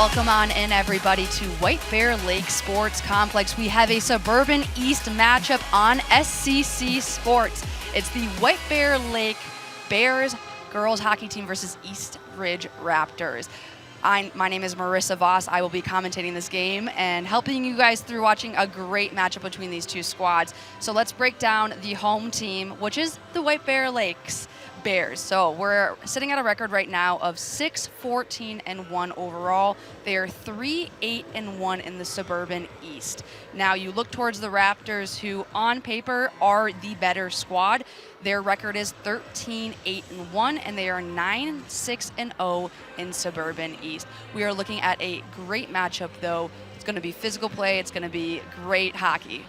welcome on in, everybody, to White Bear Lake Sports Complex. We have a Suburban East matchup on SCC Sports. It's the White Bear Lake Bears girls hockey team versus East Ridge Raptors. My name is Marissa Voss. I will be commentating this game and helping you guys through watching a great matchup between these two squads. So let's break down the home team, which is the White Bear Lakes Bears. So we're sitting at a record right now of 6-14-1 overall. They are 3-8-1 in the Suburban East. Now you look towards the Raptors, who on paper are the better squad. Their record is 13-8-1, and they are 9-6-0 in Suburban East. We are looking at a great matchup, though. It's going to be physical play. It's going to be great hockey.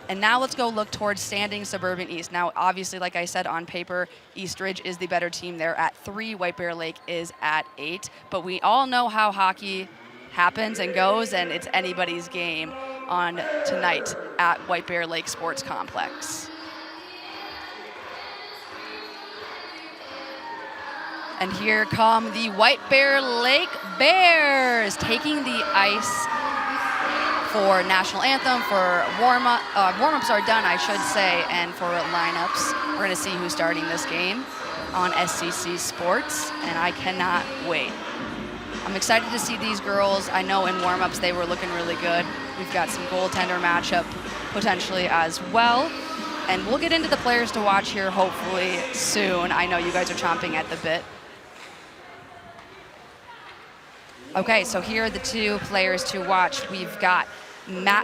And now let's go look towards standing Suburban East. Now, obviously, like I said, on paper, East Ridge is the better team. They're at 3. White Bear Lake is at 8. But we all know how hockey happens and goes, and it's anybody's game on tonight at White Bear Lake Sports Complex. And here come the White Bear Lake Bears taking the ice for national anthem, for warm-ups are done, I should say, and for lineups. We're going to see who's starting this game on SCC Sports, and I cannot wait. I'm excited to see these girls. I know in warm-ups they were looking really good. We've got some goaltender matchup potentially as well, and we'll get into the players to watch here hopefully soon. I know you guys are chomping at the bit. Okay, so here are the two players to watch. We've got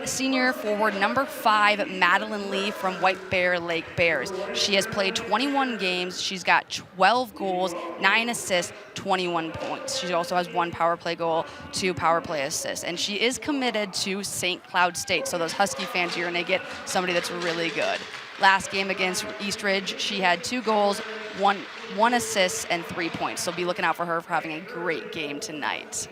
senior forward number 5, Madeline Lee from White Bear Lake Bears. She has played 21 games. She's got 12 goals, 9 assists, 21 points. She also has 1 power play goal, 2 power play assists. And she is committed to St. Cloud State. So those Husky fans, you're going to get somebody that's really good. Last game against East Ridge, she had 2 goals, 1 assist, and 3 points. So be looking out for her for having a great game tonight.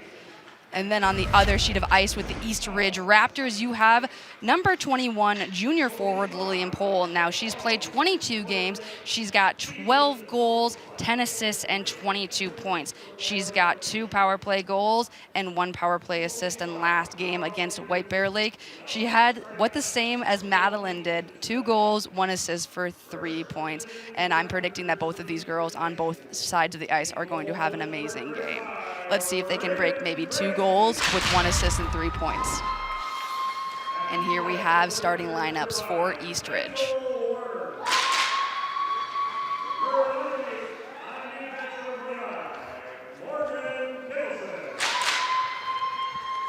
And then on the other sheet of ice with the East Ridge Raptors, you have number 21, junior forward Lillian Pohl. Now, she's played 22 games. She's got 12 goals, 10 assists, and 22 points. She's got 2 power play goals and 1 power play assist. And last game against White Bear Lake, she had what the same as Madeline did, 2 goals, 1 assist for 3 points. And I'm predicting that both of these girls on both sides of the ice are going to have an amazing game. Let's see if they can break maybe 2 goals with 1 assist and 3 points. And here we have starting lineups for East Ridge.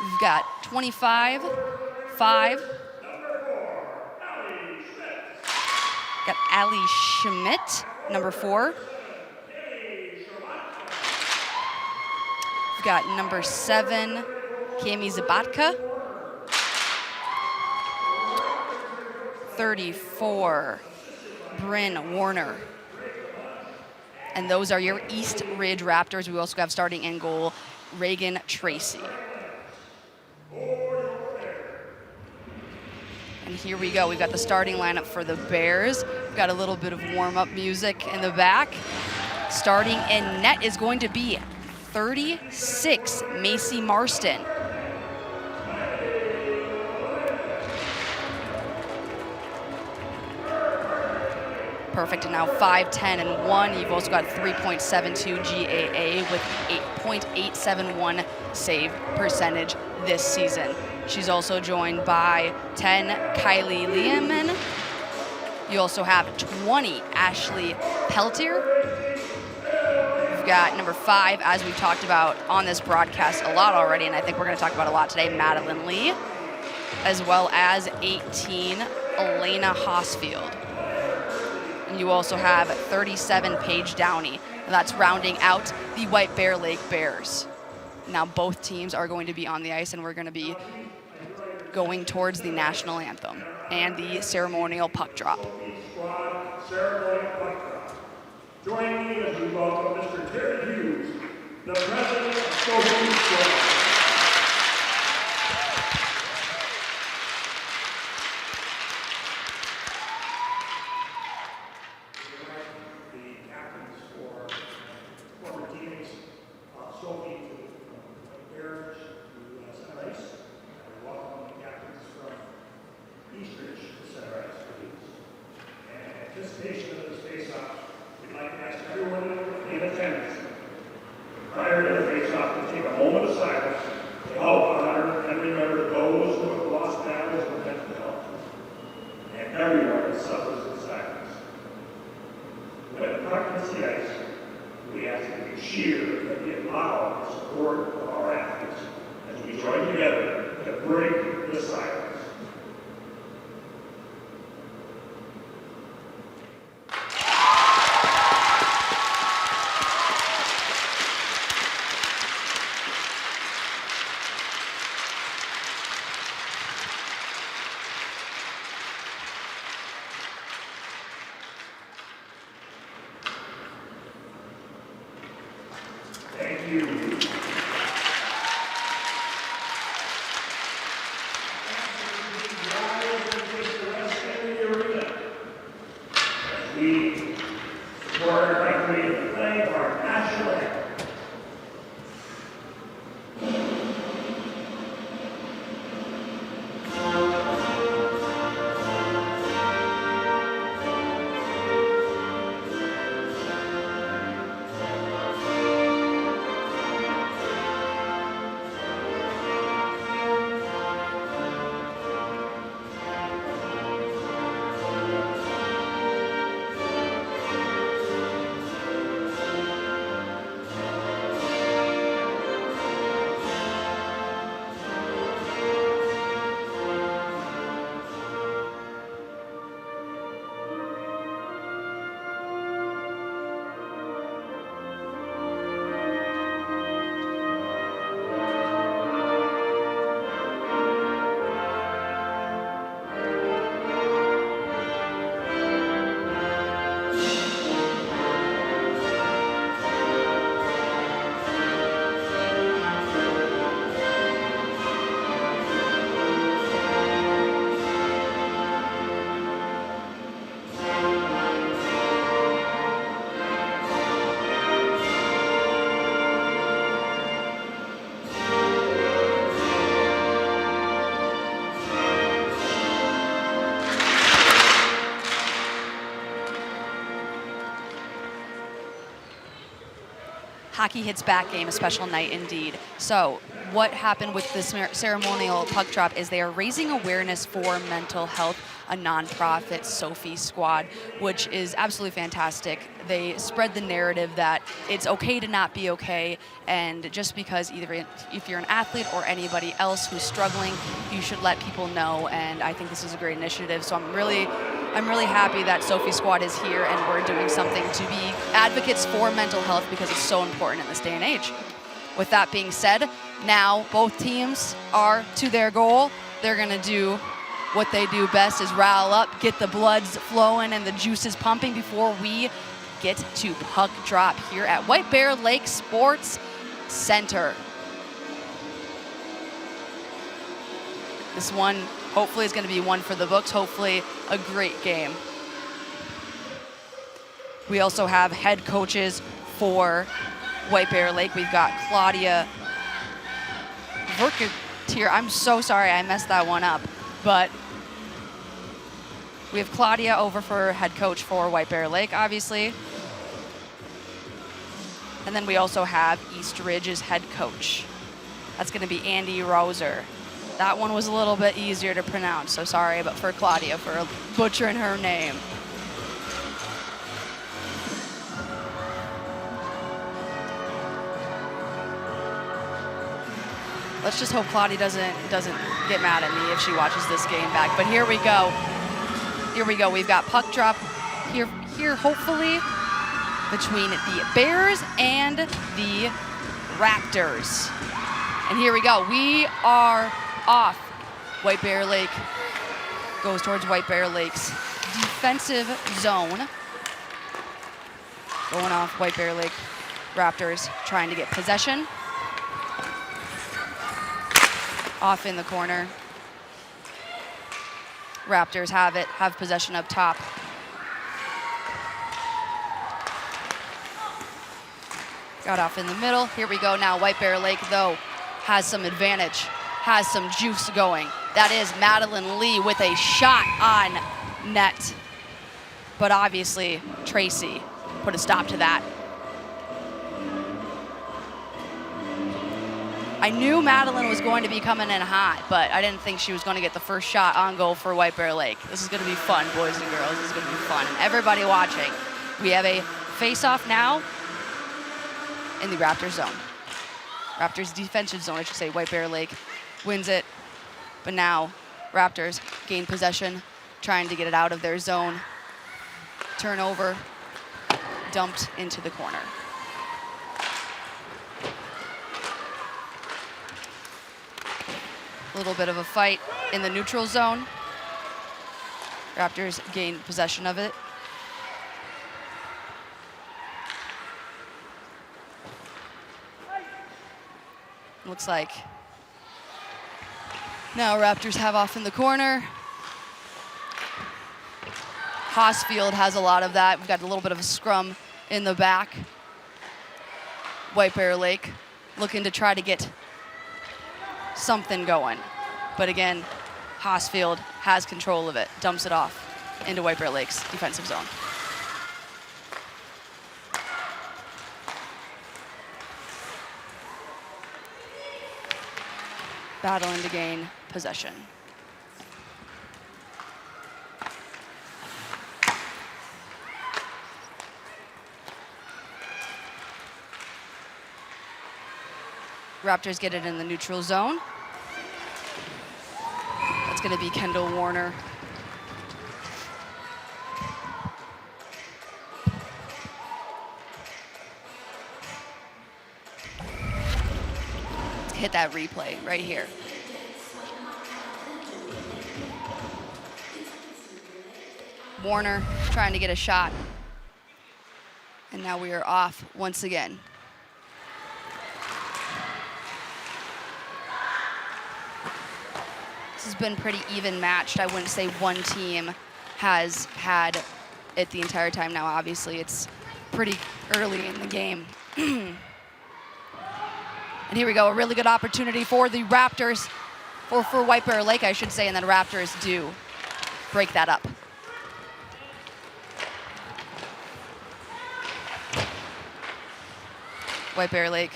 We've got 25, 5. Got Allie Schmidt, number 4. We've got number 7, Cami Zabatka. 34, Bryn Warner. And those are your East Ridge Raptors. We also have starting in goal, Reagan Tracy. And here we go. We've got the starting lineup for the Bears. We've got a little bit of warm-up music in the back. Starting in net is going to be 36, Macy Marston. Perfect, and now 5-10-1. You've also got 3.72 GAA with 8.871 save percentage this season. She's also joined by 10, Kylie Lehman. You also have 20, Ashley Peltier. We've got number 5, as we've talked about on this broadcast a lot already, and I think we're going to talk about a lot today, Madeline Lee, as well as 18, Elena Hosfield. And you also have 37, Paige Downey. And that's rounding out the White Bear Lake Bears. Now both teams are going to be on the ice, and we're going to be going towards the national anthem and the ceremonial puck drop. Join me as we welcome Mr. Terry Hughes, the president of Suburban Squad. Sophie to prepare anticipation of this face-off, we'd like to ask everyone in attendance prior to the face-off to take a moment of silence to help honor and remember those who have lost battles with mental health and everyone that suffers in silence. When the puck hits the ice, we ask that you cheer and be loud in support of our athletes as we join together to break the silence. Thank you. We support our country and play our national anthem. Hockey Hits Back game, a special night indeed. So what happened with this ceremonial puck drop is they are raising awareness for mental health, a nonprofit Sophie Squad, which is absolutely fantastic. They spread the narrative that it's okay to not be okay, and just because either if you're an athlete or anybody else who's struggling, you should let people know, and I think this is a great initiative. So I'm really happy that Sophie Squad is here and we're doing something to be advocates for mental health because it's so important in this day and age. With that being said, now both teams are to their goal. They're gonna do what they do best, is rile up, get the bloods flowing and the juices pumping before we get to puck drop here at White Bear Lake Sports Center. This one hopefully is going to be one for the books, hopefully a great game. We also have head coaches for White Bear Lake. We've got Claudia Verketeer. I'm so sorry I messed that one up, but we have Claudia over for head coach for White Bear Lake, obviously. And then we also have East Ridge's head coach. That's going to be Andy Roser. That one was a little bit easier to pronounce, so sorry but for Claudia for butchering her name. Let's just hope Claudia doesn't get mad at me if she watches this game back. But here we go. Here we go. We've got puck drop here hopefully between the Bears and the Raptors. And here we go. We are off. White Bear Lake goes towards White Bear Lake's defensive zone. Going off White Bear Lake. Raptors trying to get possession. Off in the corner. Raptors have possession up top. Got off in the middle. Here we go now. White Bear Lake, though, has some advantage, has some juice going. That is Madeline Lee with a shot on net. but obviously Tracy put a stop to that. I knew Madeline was going to be coming in hot, but I didn't think she was going to get the first shot on goal for White Bear Lake. This is going to be fun, boys and girls. This is going to be fun. And everybody watching, we have a face-off now in the Raptors zone. Raptors defensive zone, I should say. White Bear Lake wins it, but now Raptors gain possession, trying to get it out of their zone. Turnover, dumped into the corner. A little bit of a fight in the neutral zone. Raptors gain possession of it. Looks like now Raptors have off in the corner. Haasfield has a lot of that. We've got a little bit of a scrum in the back. White Bear Lake looking to try to get something going. But again, Haasfield has control of it, dumps it off into White Bear Lake's defensive zone. Battling to gain possession. Raptors get it in the neutral zone. That's going to be Kendall Warner. Let's hit that replay right here. Warner trying to get a shot. And now we are off once again. This has been pretty even matched. I wouldn't say one team has had it the entire time. Now, obviously, it's pretty early in the game. And here we go, a really good opportunity for the Raptors, or for White Bear Lake, I should say, and then Raptors do break that up. White Bear Lake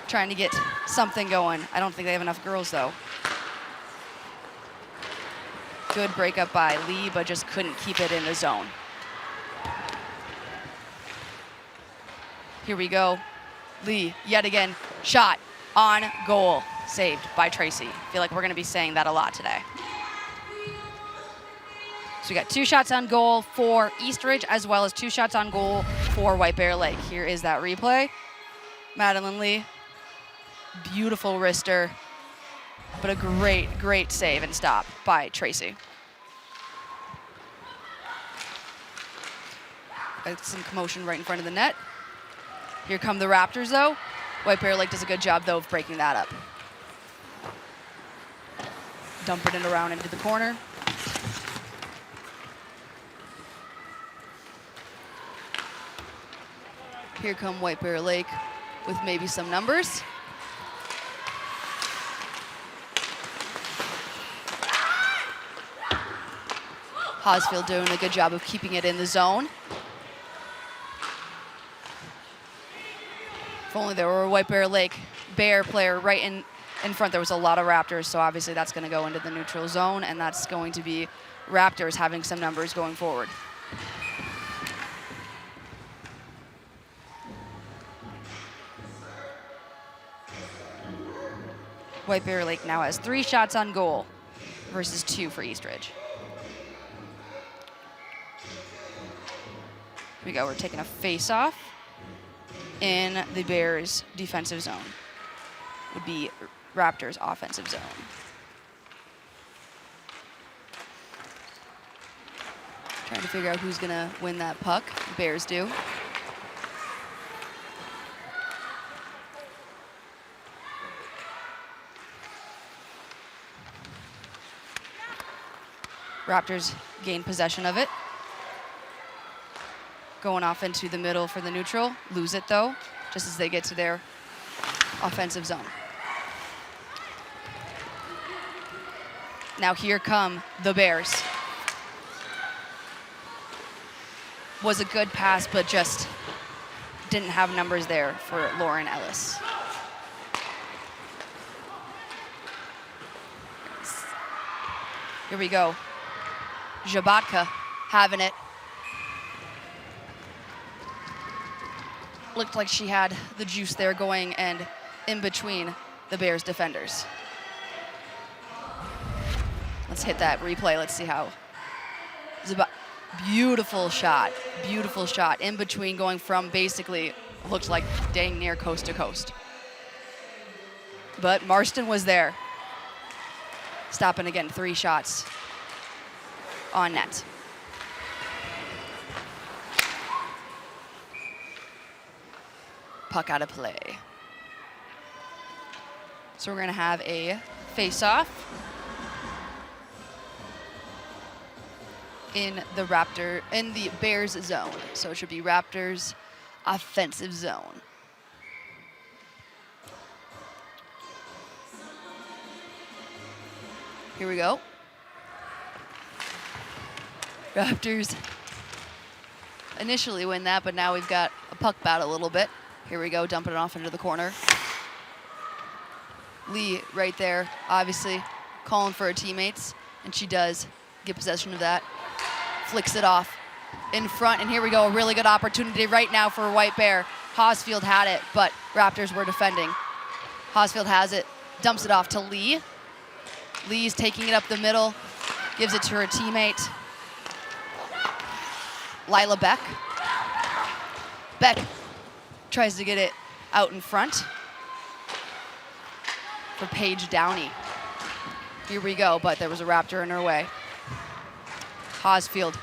trying to get something going. I don't think they have enough girls, though. Good breakup by Lee, but just couldn't keep it in the zone. Here we go. Lee, yet again, shot on goal. Saved by Tracy. I feel like we're going to be saying that a lot today. So we got 2 shots on goal for Eastridge, as well as 2 shots on goal for White Bear Lake. Here is that replay. Madeline Lee, beautiful wrister, but a great, great save and stop by Tracy. Got some commotion right in front of the net. Here come the Raptors, though. White Bear Lake does a good job, though, of breaking that up. Dumping it around into the corner. Here come White Bear Lake with maybe some numbers. Haasfield doing a good job of keeping it in the zone. If only there were a White Bear Lake Bear player right in front. There was a lot of Raptors, so obviously that's going to go into the neutral zone, and that's going to be Raptors having some numbers going forward. White Bear Lake now has 3 shots on goal versus 2 for Eastridge. Here we go, we're taking a face-off in the Bears' defensive zone. Would be Raptors' offensive zone. Trying to figure out who's gonna win that puck. The Bears do. Raptors gain possession of it. Going off into the middle for the neutral. Lose it, though, just as they get to their offensive zone. Now here come the Bears. was a good pass, but just didn't have numbers there for Lauren Ellis. Here we go. Zabatka having it. Looked like she had the juice there going and in between the Bears defenders. Let's hit that replay. Let's see how. Beautiful shot in between, going from basically looked like dang near coast to coast. But Marston was there. Stopping again, 3 shots on net. Puck out of play. So we're gonna have a face-off in the Bears zone. So it should be Raptors offensive zone. Here we go. Raptors initially win that, but now we've got a puck battle a little bit. Here we go, dumping it off into the corner. Lee right there, obviously calling for her teammates, and she does get possession of that. Flicks it off in front, and here we go, a really good opportunity right now for White Bear. Hosfield had it, but Raptors were defending. Hosfield has it, dumps it off to Lee. Lee's taking it up the middle, gives it to her teammate, Lila Beck. Beck tries to get it out in front for Paige Downey. Here we go, but there was a Raptor in her way. Hosfield.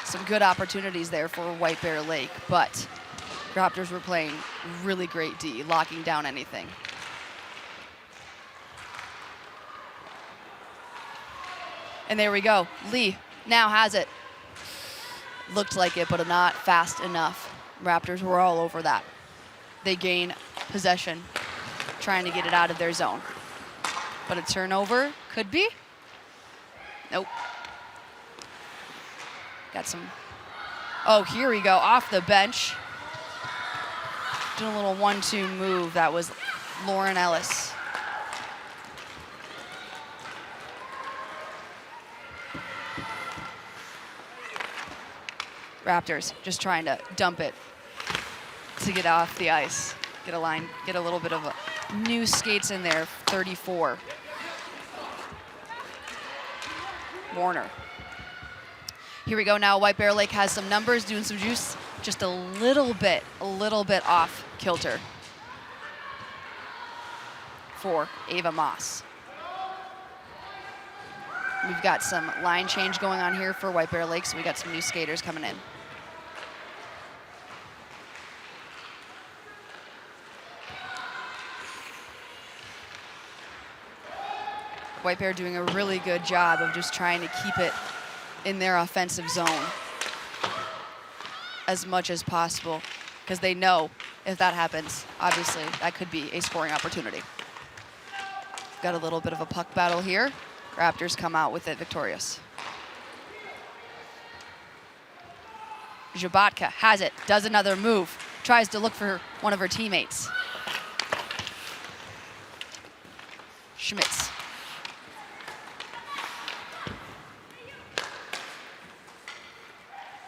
Some good opportunities there for White Bear Lake, but Raptors were playing really great D, locking down anything. And there we go. Lee now has it. Looked like it, but not fast enough. Raptors were all over that. They gain possession, trying to get it out of their zone. But a turnover could be. Nope. Got some. Oh, here we go. Off the bench. Doing a little 1-2 move. That was Lauren Ellis. Raptors just trying to dump it to get off the ice. Get a line, get a little bit of new skates in there, 34. Warner. Here we go now, White Bear Lake has some numbers, doing some juice, just a little bit off kilter for Ava Moss. We've got some line change going on here for White Bear Lake, so we got some new skaters coming in. White Bear doing a really good job of just trying to keep it in their offensive zone as much as possible, because they know if that happens, obviously, that could be a scoring opportunity. Got a little bit of a puck battle here. Raptors come out with it victorious. Zabatka has it, does another move, tries to look for one of her teammates. Schmitz.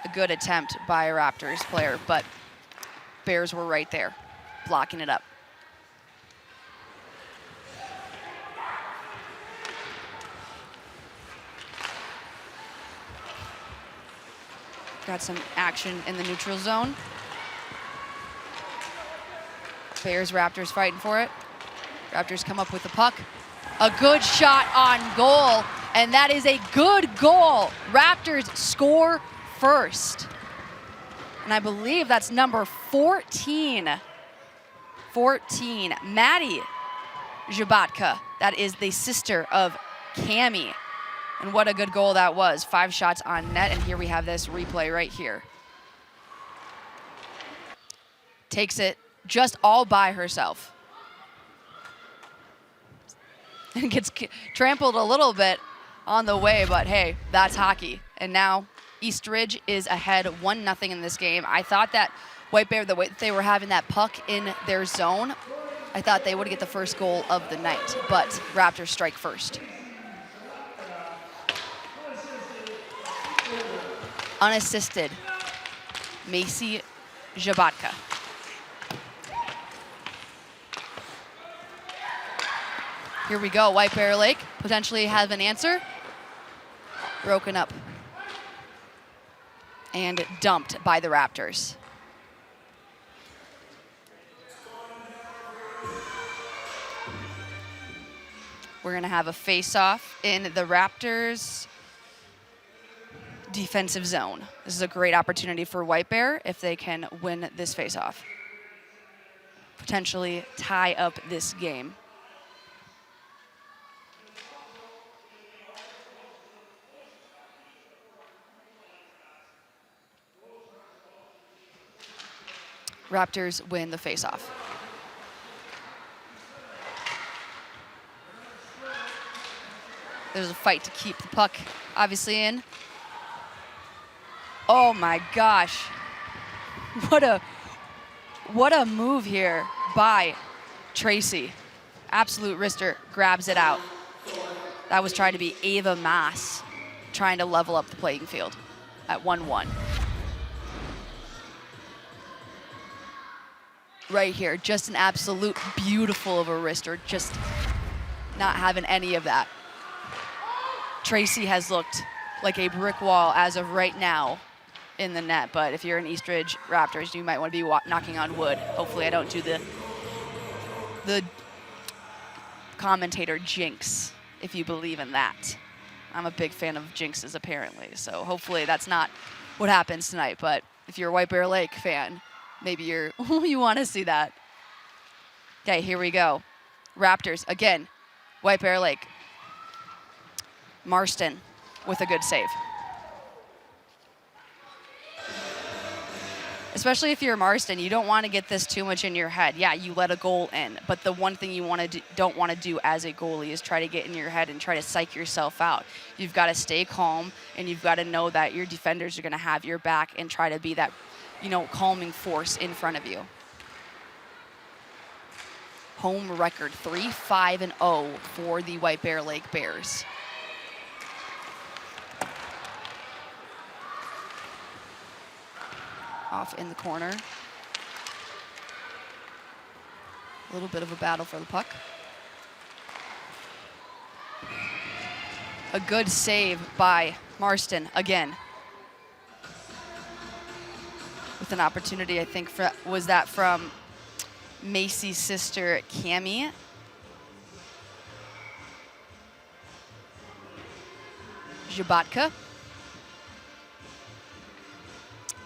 A good attempt by a Raptors player, but Bears were right there, blocking it up. Got some action in the neutral zone. Bears, Raptors fighting for it. Raptors come up with the puck. A good shot on goal, and that is a good goal. Raptors score first. And I believe that's number 14. 14, Maddie Zabatka. That is the sister of Cammie. And what a good goal that was. 5 shots on net, and here we have this replay right here. Takes it just all by herself. And gets trampled a little bit on the way, but hey, that's hockey. And now East Ridge is ahead 1-0 in this game. I thought that White Bear, the way that they were having that puck in their zone, I thought they would get the first goal of the night, but Raptors strike first. Unassisted, Macy Jabatka. Here we go, White Bear Lake potentially have an answer. Broken up and dumped by the Raptors. We're gonna have a face-off in the Raptors defensive zone. This is a great opportunity for White Bear if they can win this face-off. Potentially tie up this game. Raptors win the face-off. There's a fight to keep the puck obviously in. Oh my gosh. What a move here by Tracy. Absolute wrister grabs it out. That was trying to be Ava Mass trying to level up the playing field at 1-1. Right here, just an absolute beautiful of a wrister, just not having any of that. Tracy has looked like a brick wall as of right now in the net, but if you're an East Ridge Raptors, you might want to be knocking on wood. Hopefully I don't do the commentator jinx, if you believe in that. I'm a big fan of jinxes apparently, so hopefully that's not what happens tonight, but if you're a White Bear Lake fan, maybe you want to see that. Okay, here we go. Raptors, again, White Bear Lake. Marston with a good save. Especially if you're Marston, you don't want to get this too much in your head. Yeah, you let a goal in, but the one thing you don't want to do as a goalie is try to get in your head and try to psych yourself out. You've got to stay calm, and you've got to know that your defenders are going to have your back and try to be that, calming force in front of you. Home record 3-5-0 for the White Bear Lake Bears. Off in the corner. A little bit of a battle for the puck. A good save by Marston again. With an opportunity, I think, was that from Macy's sister, Cammie. Jabatka.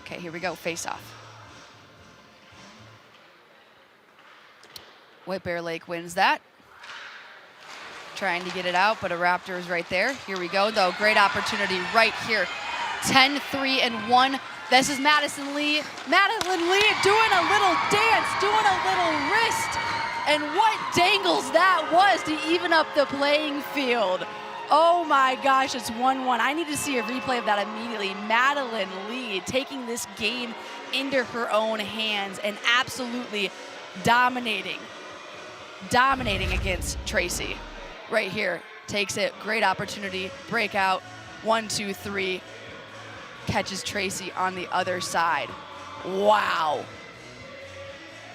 Okay, here we go, face off. White Bear Lake wins that. Trying to get it out, but a Raptor is right there. Here we go, though, great opportunity right here. 10-3-1. This is Madison Lee. Madeline Lee doing a little dance, doing a little wrist. And what dangles that was to even up the playing field. Oh my gosh, it's 1-1. I need to see a replay of that immediately. Madeline Lee taking this game into her own hands and absolutely dominating against Tracy. Right here, takes it, great opportunity, breakout, 1, 2, 3, catches Tracy on the other side. Wow.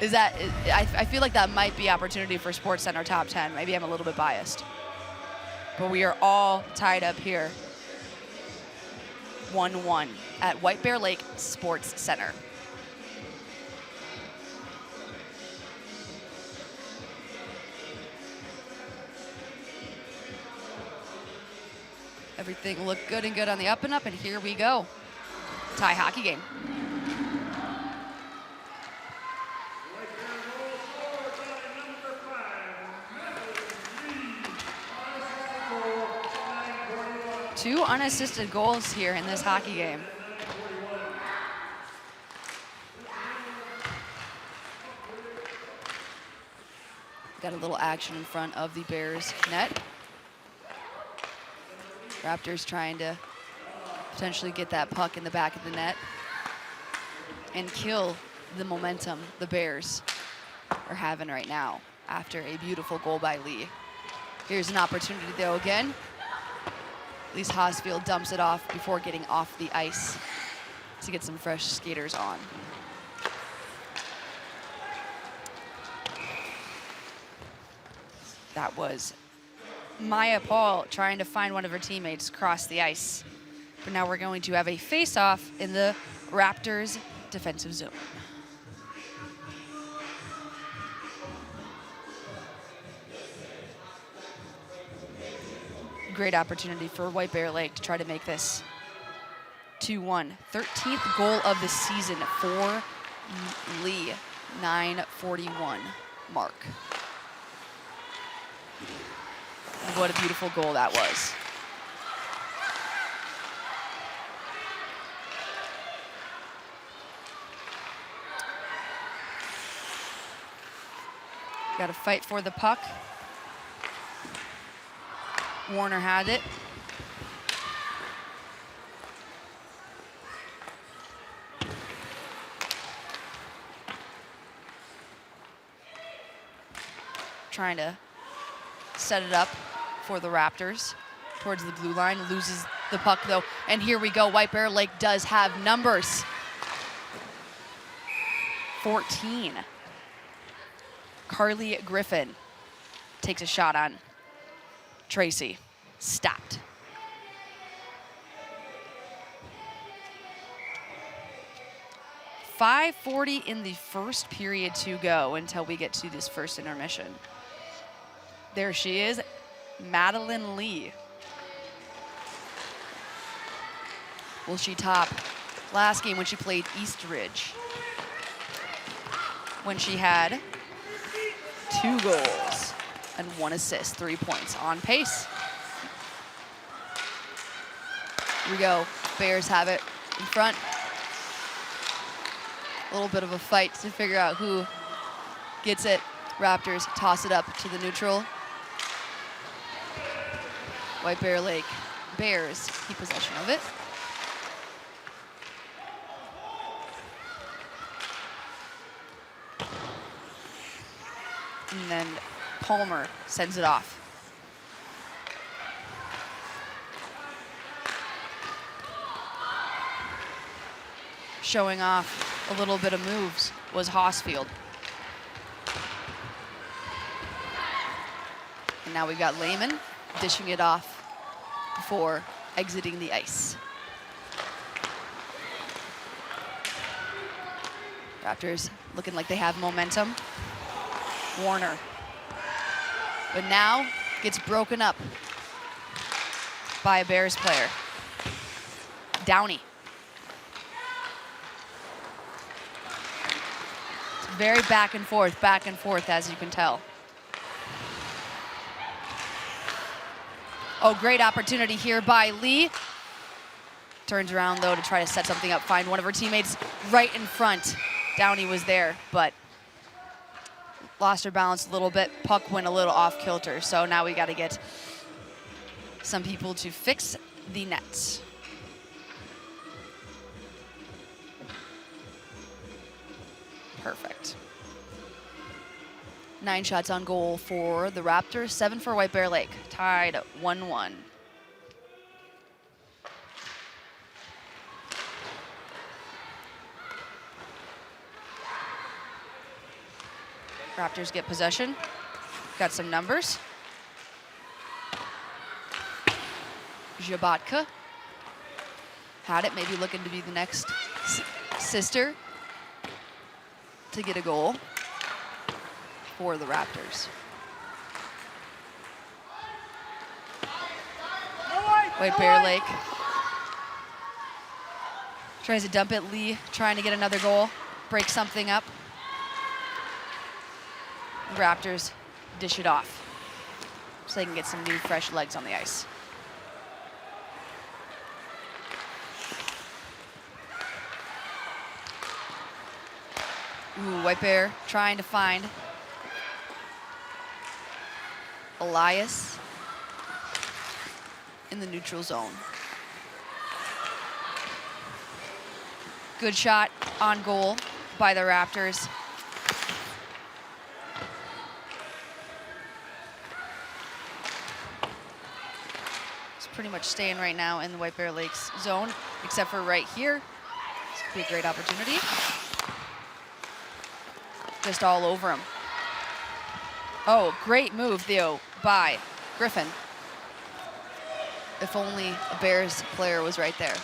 I feel like that might be opportunity for SportsCenter Top 10. Maybe I'm a little bit biased. But we are all tied up here. 1-1 at White Bear Lake Sports Center. Everything looked good and good on the up and up, and here we go. Tie hockey game. Two unassisted goals here in this hockey game. Got a little action in front of the Bears net. Raptors trying to potentially get that puck in the back of the net and kill the momentum the Bears are having right now after a beautiful goal by Lee. Here's an opportunity though again. At least Hosfield dumps it off before getting off the ice to get some fresh skaters on. That was Maya Paul trying to find one of her teammates across the ice. But now we're going to have a face-off in the Raptors defensive zone. Great opportunity for White Bear Lake to try to make this 2-1. 13th goal of the season for Lee, 9:41 mark. What a beautiful goal that was. Got to fight for the puck. Warner had it. Trying to set it up for the Raptors towards the blue line. Loses the puck though. And here we go. White Bear Lake does have numbers. 14. Carly Griffin takes a shot on Tracy. Stopped. .540 in the first period to go until we get to this first intermission. There she is, Madeline Lee. Will she top last game when she played Eastridge, when she had 2 goals and 1 assist, 3 points. On pace. Here we go. Bears have it in front. A little bit of a fight to figure out who gets it. Raptors toss it up to the neutral. White Bear Lake Bears keep possession of it. And then Palmer sends it off. Showing off a little bit of moves was Hosfield. And now we've got Lehman dishing it off before exiting the ice. Raptors looking like they have momentum. Warner. But now gets broken up by a Bears player. Downey. It's very back and forth, as you can tell. Oh, great opportunity here by Lee. Turns around, though, to try to set something up, find one of her teammates right in front. Downey was there, but lost her balance a little bit. Puck went a little off kilter, so now we got to get some people to fix the nets. Perfect. 9 shots on goal for the Raptors, 7 for White Bear Lake. Tied 1-1. Raptors get possession. Got some numbers. Jabotka had it, maybe looking to be the next sister to get a goal for the Raptors. White Bear Lake tries to dump it. Lee trying to get another goal, break something up. Raptors dish it off so they can get some new fresh legs on the ice. Ooh, White Bear trying to find Elias in the neutral zone. Good shot on goal by the Raptors. It's pretty much staying right now in the White Bear Lakes zone, except for right here. This could be a great opportunity. Just all over him. Oh, great move, Theo, by Griffin. If only a Bears player was right there.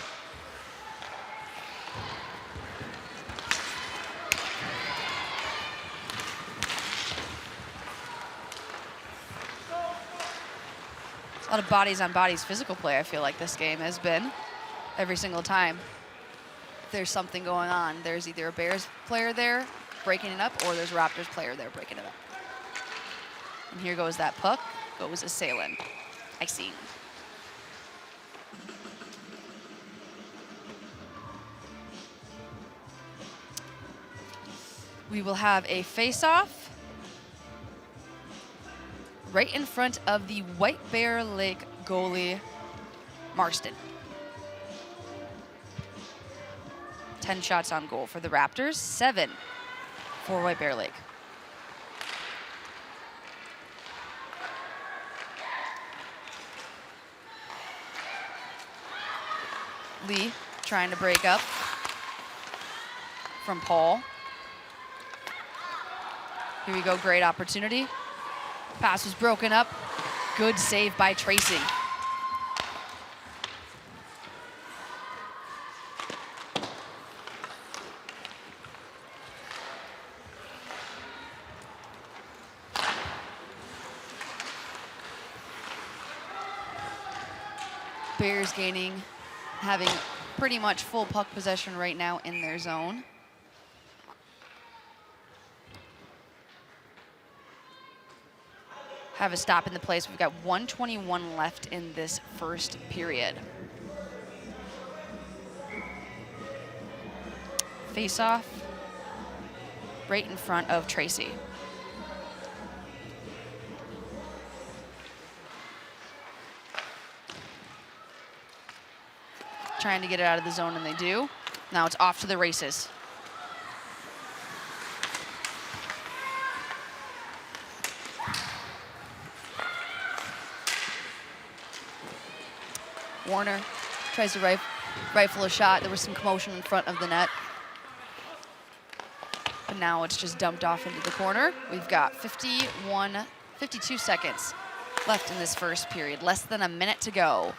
A lot of bodies on bodies physical play, I feel like this game has been. Every single time there's something going on. There's either a Bears player there breaking it up, or there's a Raptors player there breaking it up. And here goes that puck, goes assailing. Icing. We will have a face-off right in front of the White Bear Lake goalie, Marston. 10 shots on goal for the Raptors, 7 for White Bear Lake. Lee trying to break up from Paul. Here we go, great opportunity. Pass was broken up. Good save by Tracy. Bears having pretty much full puck possession right now in their zone. Have a stop in the place. We've got 1:21 left in this first period. Face off right in front of Tracy. Trying to get it out of the zone, and they do. Now it's off to the races. Warner tries to rifle a shot. There was some commotion in front of the net. But now it's just dumped off into the corner. We've got 52 seconds left in this first period. Less than a minute to go.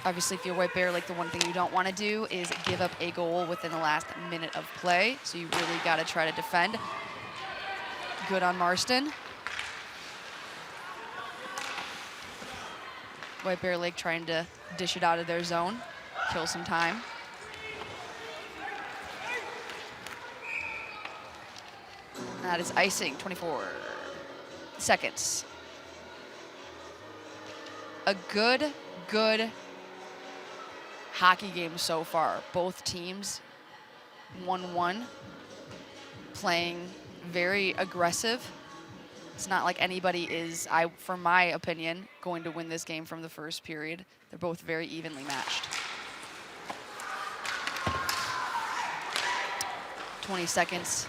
Obviously, if you're White Bear Lake, the one thing you don't want to do is give up a goal within the last minute of play. So you really got to try to defend. Good on Marston. White Bear Lake trying to dish it out of their zone, kill some time. That is icing, 24 seconds. A good hockey game so far. Both teams 1-1, playing very aggressive. It's not like anybody is, for my opinion, going to win this game from the first period. They're both very evenly matched. 20 seconds.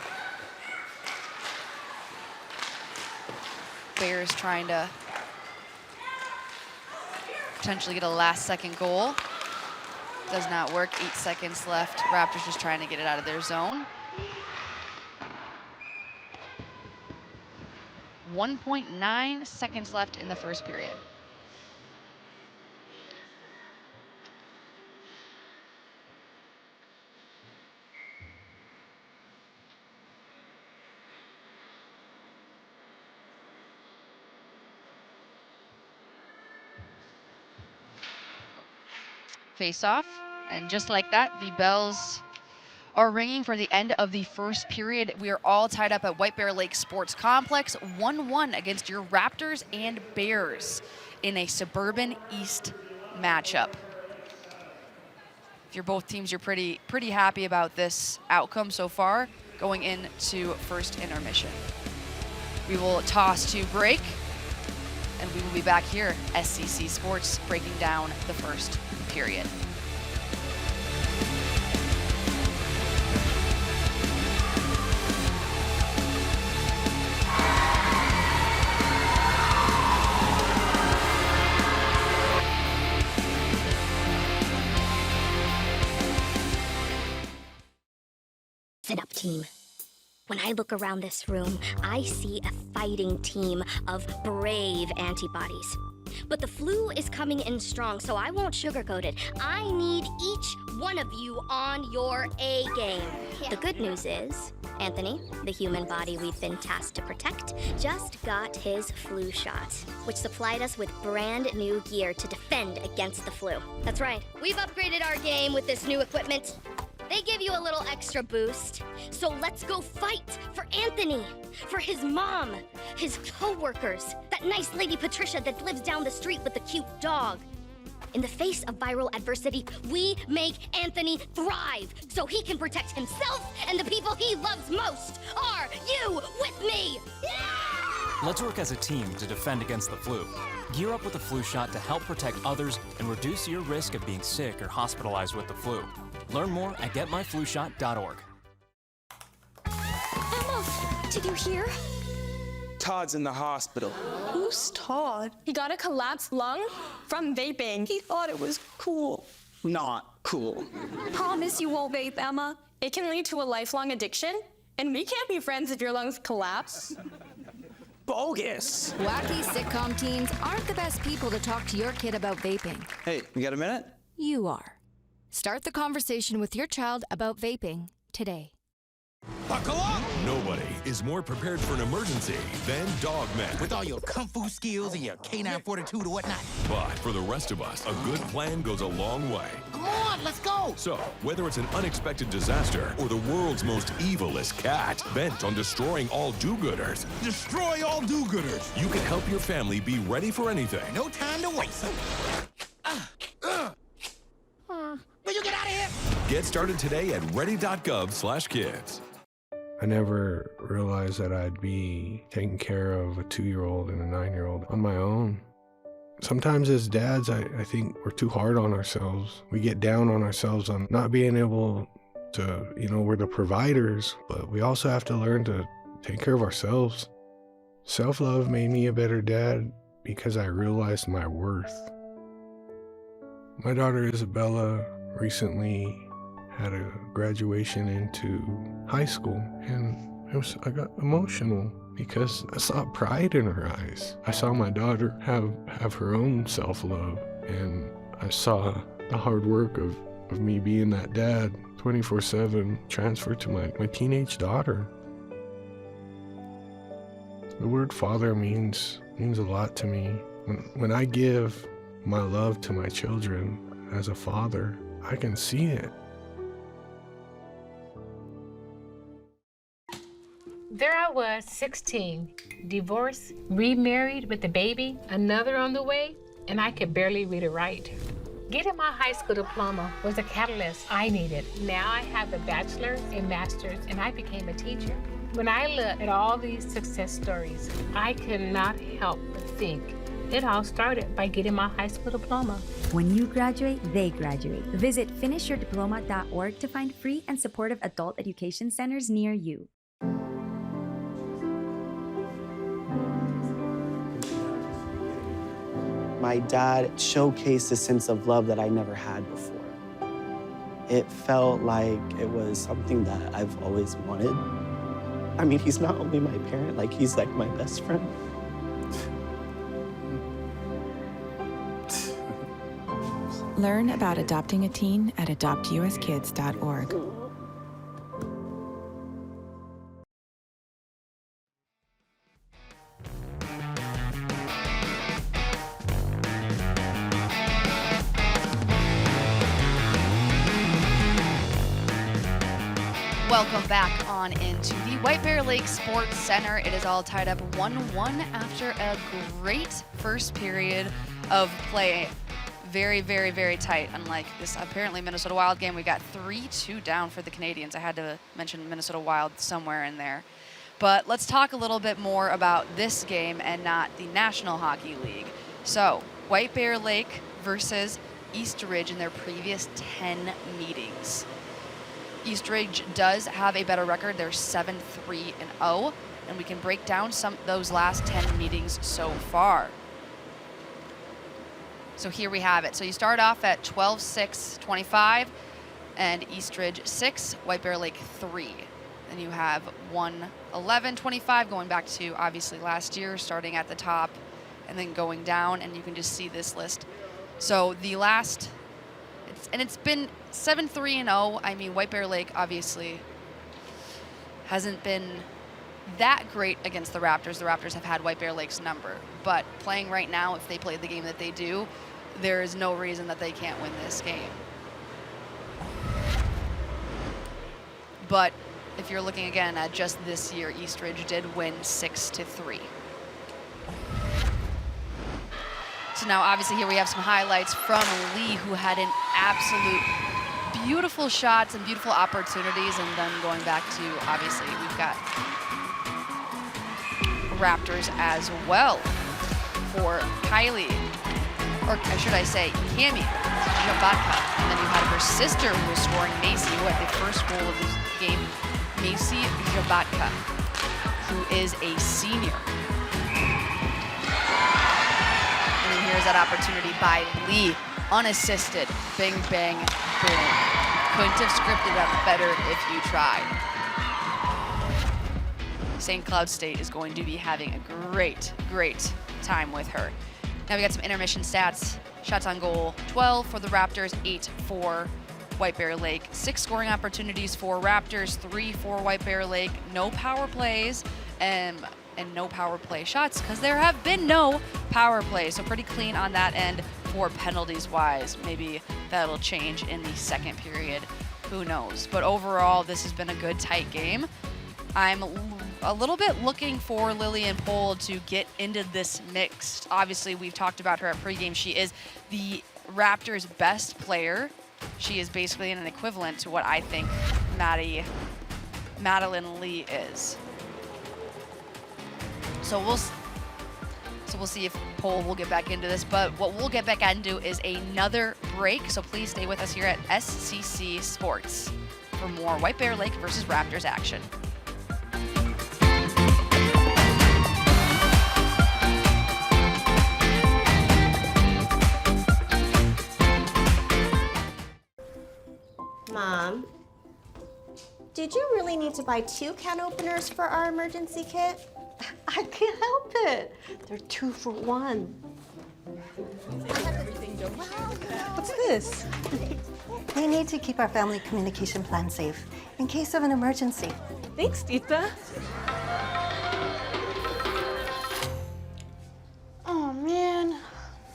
Bears trying to potentially get a last-second goal. Does not work. 8 seconds left. Raptors just trying to get it out of their zone. 1.9 seconds left in the first period. Face off, and just like that, the bells are ringing for the end of the first period. We are all tied up at White Bear Lake Sports Complex, 1-1 against your Raptors and Bears in a Suburban East matchup. If you're both teams, you're pretty happy about this outcome so far going into first intermission. We will toss to break, and we will be back here, SCC Sports, breaking down the first period. Listen up, team. When I look around this room, I see a fighting team of brave antibodies. But the flu is coming in strong, so I won't sugarcoat it. I need each one of you on your A game. The good news is, Anthony, the human body we've been tasked to protect, just got his flu shot, which supplied us with brand new gear to defend against the flu. That's right, we've upgraded our game with this new equipment. They give you a little extra boost. So let's go fight for Anthony, for his mom, his co-workers, that nice lady Patricia that lives down the street with the cute dog. In the face of viral adversity, we make Anthony thrive so he can protect himself and the people he loves most. Are you with me? Yeah! Let's work as a team to defend against the flu. Gear up with a flu shot to help protect others and reduce your risk of being sick or hospitalized with the flu. Learn more at getmyflushot.org. Emma, did you hear? Todd's in the hospital. Who's Todd? He got a collapsed lung from vaping. He thought it was cool. Not cool. Promise you won't vape, Emma. It can lead to a lifelong addiction, and we can't be friends if your lungs collapse. Bogus. Wacky sitcom teens aren't the best people to talk to your kid about vaping. Hey, you got a minute? You are. Start the conversation with your child about vaping today. Buckle up! Nobody is more prepared for an emergency than Dogman. With all your kung fu skills and your canine fortitude or whatnot. But for the rest of us, a good plan goes a long way. Come on, let's go! So, whether it's an unexpected disaster or the world's most evilest cat bent on destroying all do-gooders, Destroy all do-gooders! you can help your family be ready for anything. No time to waste. Will you get out of here? Get started today at ready.gov/kids. I never realized that I'd be taking care of a 2-year-old and a 9-year-old on my own. Sometimes as dads, I think we're too hard on ourselves. We get down on ourselves on not being able to, we're the providers, but we also have to learn to take care of ourselves. Self-love made me a better dad because I realized my worth. My daughter Isabella recently had a graduation into high school, and I got emotional because I saw pride in her eyes. I saw my daughter have her own self-love, and I saw the hard work of me being that dad 24/7 transferred to my teenage daughter. The word father means a lot to me. When I give my love to my children as a father, I can see it. There I was, 16, divorced, remarried with a baby, another on the way, and I could barely read or write. Getting my high school diploma was a catalyst I needed. Now I have a bachelor's, a master's, and I became a teacher. When I look at all these success stories, I could not help but think it all started by getting my high school diploma. When you graduate, they graduate. Visit finishyourdiploma.org to find free and supportive adult education centers near you. My dad showcased a sense of love that I never had before. It felt like it was something that I've always wanted. I mean, he's not only my parent, he's like my best friend. Learn about adopting a teen at adoptuskids.org. Welcome back on into the White Bear Lake Sports Center. It is all tied up 1-1 after a great first period of play. Very, very, very tight. Unlike this apparently Minnesota Wild game, we got 3-2 down for the Canadians. I had to mention Minnesota Wild somewhere in there. But let's talk a little bit more about this game and not the National Hockey League. So, White Bear Lake versus East Ridge in their previous 10 meetings. East Ridge does have a better record. They're 7-3-0, and we can break down those last 10 meetings so far. So here we have it. So you start off at 12-6-25, and East Ridge 6, White Bear Lake 3. Then you have 111-25 going back to obviously last year, starting at the top and then going down, and you can just see this list. So the last, it's been 7-3-0. I mean, White Bear Lake obviously hasn't been that great against the Raptors. The Raptors have had White Bear Lake's number, but playing right now, if they play the game that they do, there is no reason that they can't win this game. But if you're looking again at just this year, Eastridge did win 6-3. So now obviously here we have some highlights from Lee, who had an absolute beautiful shots and beautiful opportunities, and then going back to, obviously, we've got Raptors as well for Kylie, or should I say Cami Jabatka. And then you had her sister who was scoring, Macy, who had the first goal of this game, Macy Jabatka, who is a senior. And then here's that opportunity by Lee, unassisted, bing, bang, boom. Couldn't have scripted that better if you tried. St. Cloud State is going to be having a great, great time with her. Now we got some intermission stats. Shots on goal, 12 for the Raptors, 8 for White Bear Lake. 6 scoring opportunities for Raptors, 3 for White Bear Lake. No power plays and no power play shots, because there have been no power plays. So pretty clean on that end for penalties wise. Maybe that'll change in the second period. Who knows? But overall, this has been a good, tight game. I'm a little bit looking for Lillian Pohl to get into this mix. Obviously, we've talked about her at pregame. She is the Raptors' best player. She is basically an equivalent to what I think Madeline Lee is. So we'll see if Pohl will get back into this. But what we'll get back into is another break. So please stay with us here at SCC Sports for more White Bear Lake versus Raptors action. Mom, did you really need to buy 2 can openers for our emergency kit? I can't help it. They're 2 for 1. What's this? We need to keep our family communication plan safe in case of an emergency. Thanks, Tita. Oh, man.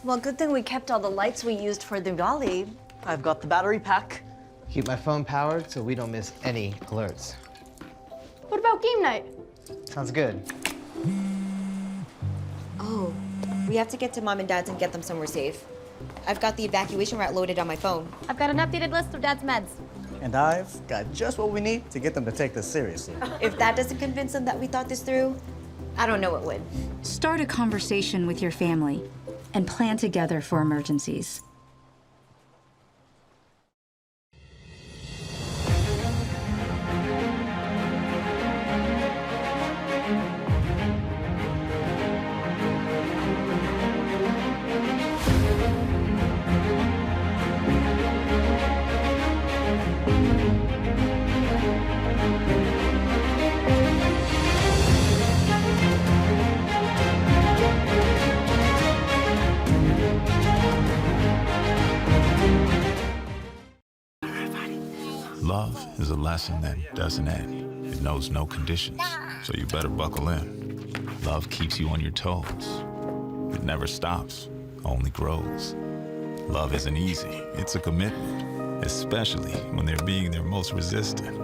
Well, good thing we kept all the lights we used for Diwali. I've got the battery pack. Keep my phone powered so we don't miss any alerts. What about game night? Sounds good. Oh, we have to get to Mom and Dad's and get them somewhere safe. I've got the evacuation route loaded on my phone. I've got an updated list of Dad's meds. And I've got just what we need to get them to take this seriously. If that doesn't convince them that we thought this through, I don't know what would. Start a conversation with your family and plan together for emergencies. Love is a lesson that doesn't end. It knows no conditions, so you better buckle in. Love keeps you on your toes. It never stops, only grows. Love isn't easy, it's a commitment, especially when they're being their most resistant.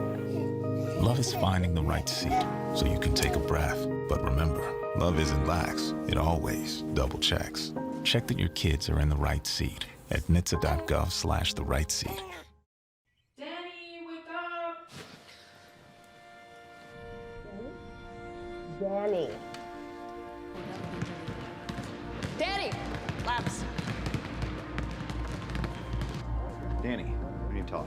Love is finding the right seat so you can take a breath. But remember, love isn't lax, it always double checks. Check that your kids are in the right seat at nhtsa.gov/the right seat. Danny. Danny! Laps. Danny, we need to talk.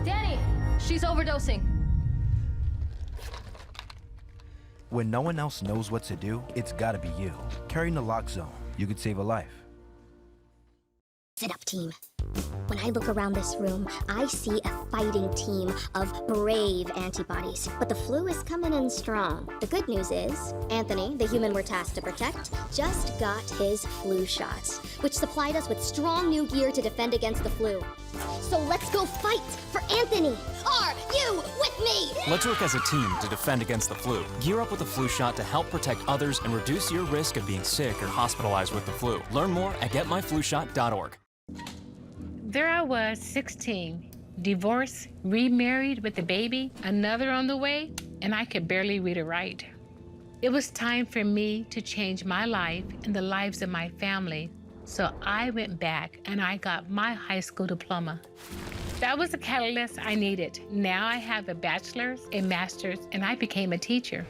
Danny! She's overdosing. When no one else knows what to do, it's gotta be you. Carry Naloxone. You could save a life. Sit up, team. When I look around this room, I see a fighting team of brave antibodies. But the flu is coming in strong. The good news is, Anthony, the human we're tasked to protect, just got his flu shot, which supplied us with strong new gear to defend against the flu. So let's go fight for Anthony. Are you with me? Let's work as a team to defend against the flu. Gear up with a flu shot to help protect others and reduce your risk of being sick or hospitalized with the flu. Learn more at getmyflushot.org. There I was, 16, divorced, remarried with a baby, another on the way, and I could barely read or write. It was time for me to change my life and the lives of my family, so I went back and I got my high school diploma. That was the catalyst I needed. Now I have a bachelor's, a master's, and I became a teacher.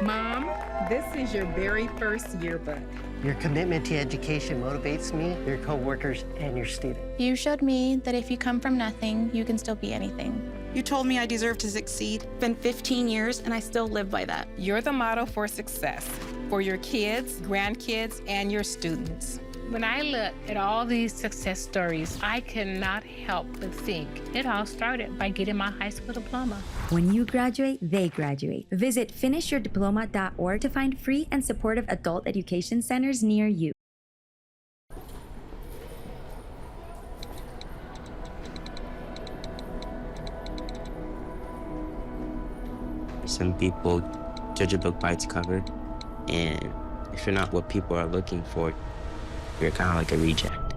Mom, this is your very first yearbook. Your commitment to education motivates me, your coworkers, and your students. You showed me that if you come from nothing, you can still be anything. You told me I deserve to succeed. It's been 15 years, and I still live by that. You're the model for success for your kids, grandkids, and your students. When I look at all these success stories, I cannot help but think it all started by getting my high school diploma. When you graduate, they graduate. Visit finishyourdiploma.org to find free and supportive adult education centers near you. Some people judge a book by its cover, and if you're not what people are looking for, you're kind of like a reject.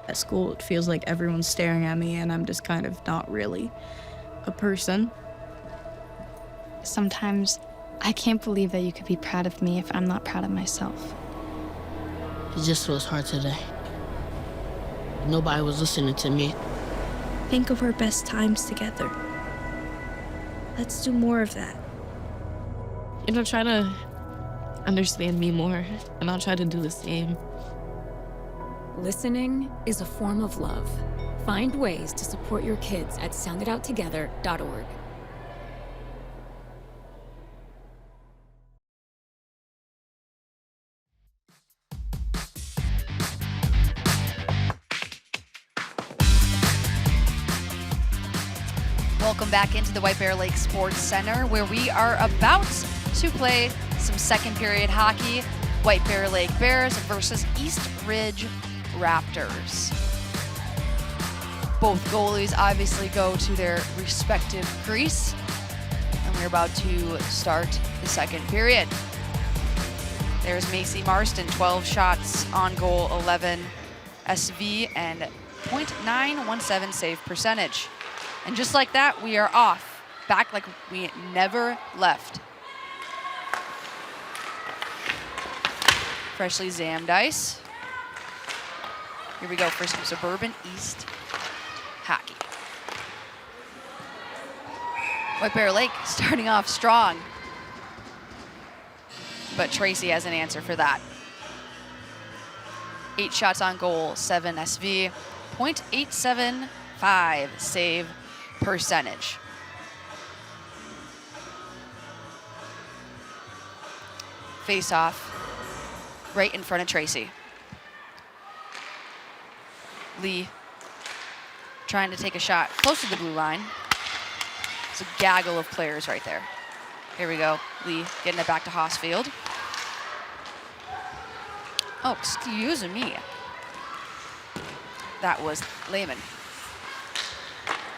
At school, it feels like everyone's staring at me and I'm just kind of not really a person. Sometimes I can't believe that you could be proud of me if I'm not proud of myself. It just was hard today. Nobody was listening to me. Think of our best times together. Let's do more of that. Try to understand me more, and I'll try to do the same. Listening is a form of love. Find ways to support your kids at sounditouttogether.org. Welcome back into the White Bear Lake Sports Center, where we are about to play some second period hockey. White Bear Lake Bears versus East Ridge Raptors. Both goalies obviously go to their respective crease, and we're about to start the second period. There's Macy Marston, 12 shots on goal, 11 SV, and .917 save percentage. And just like that, we are off, back like we never left. Freshly zammed ice. Here we go for some Suburban East hockey. White Bear Lake starting off strong, but Tracy has an answer for that. 8 shots on goal, 7 SV, .875 save percentage. Face off right in front of Tracy. Lee trying to take a shot close to the blue line. It's a gaggle of players right there. Here we go. Lee getting it back to Hossfield. Oh, excuse me. That was Lehman.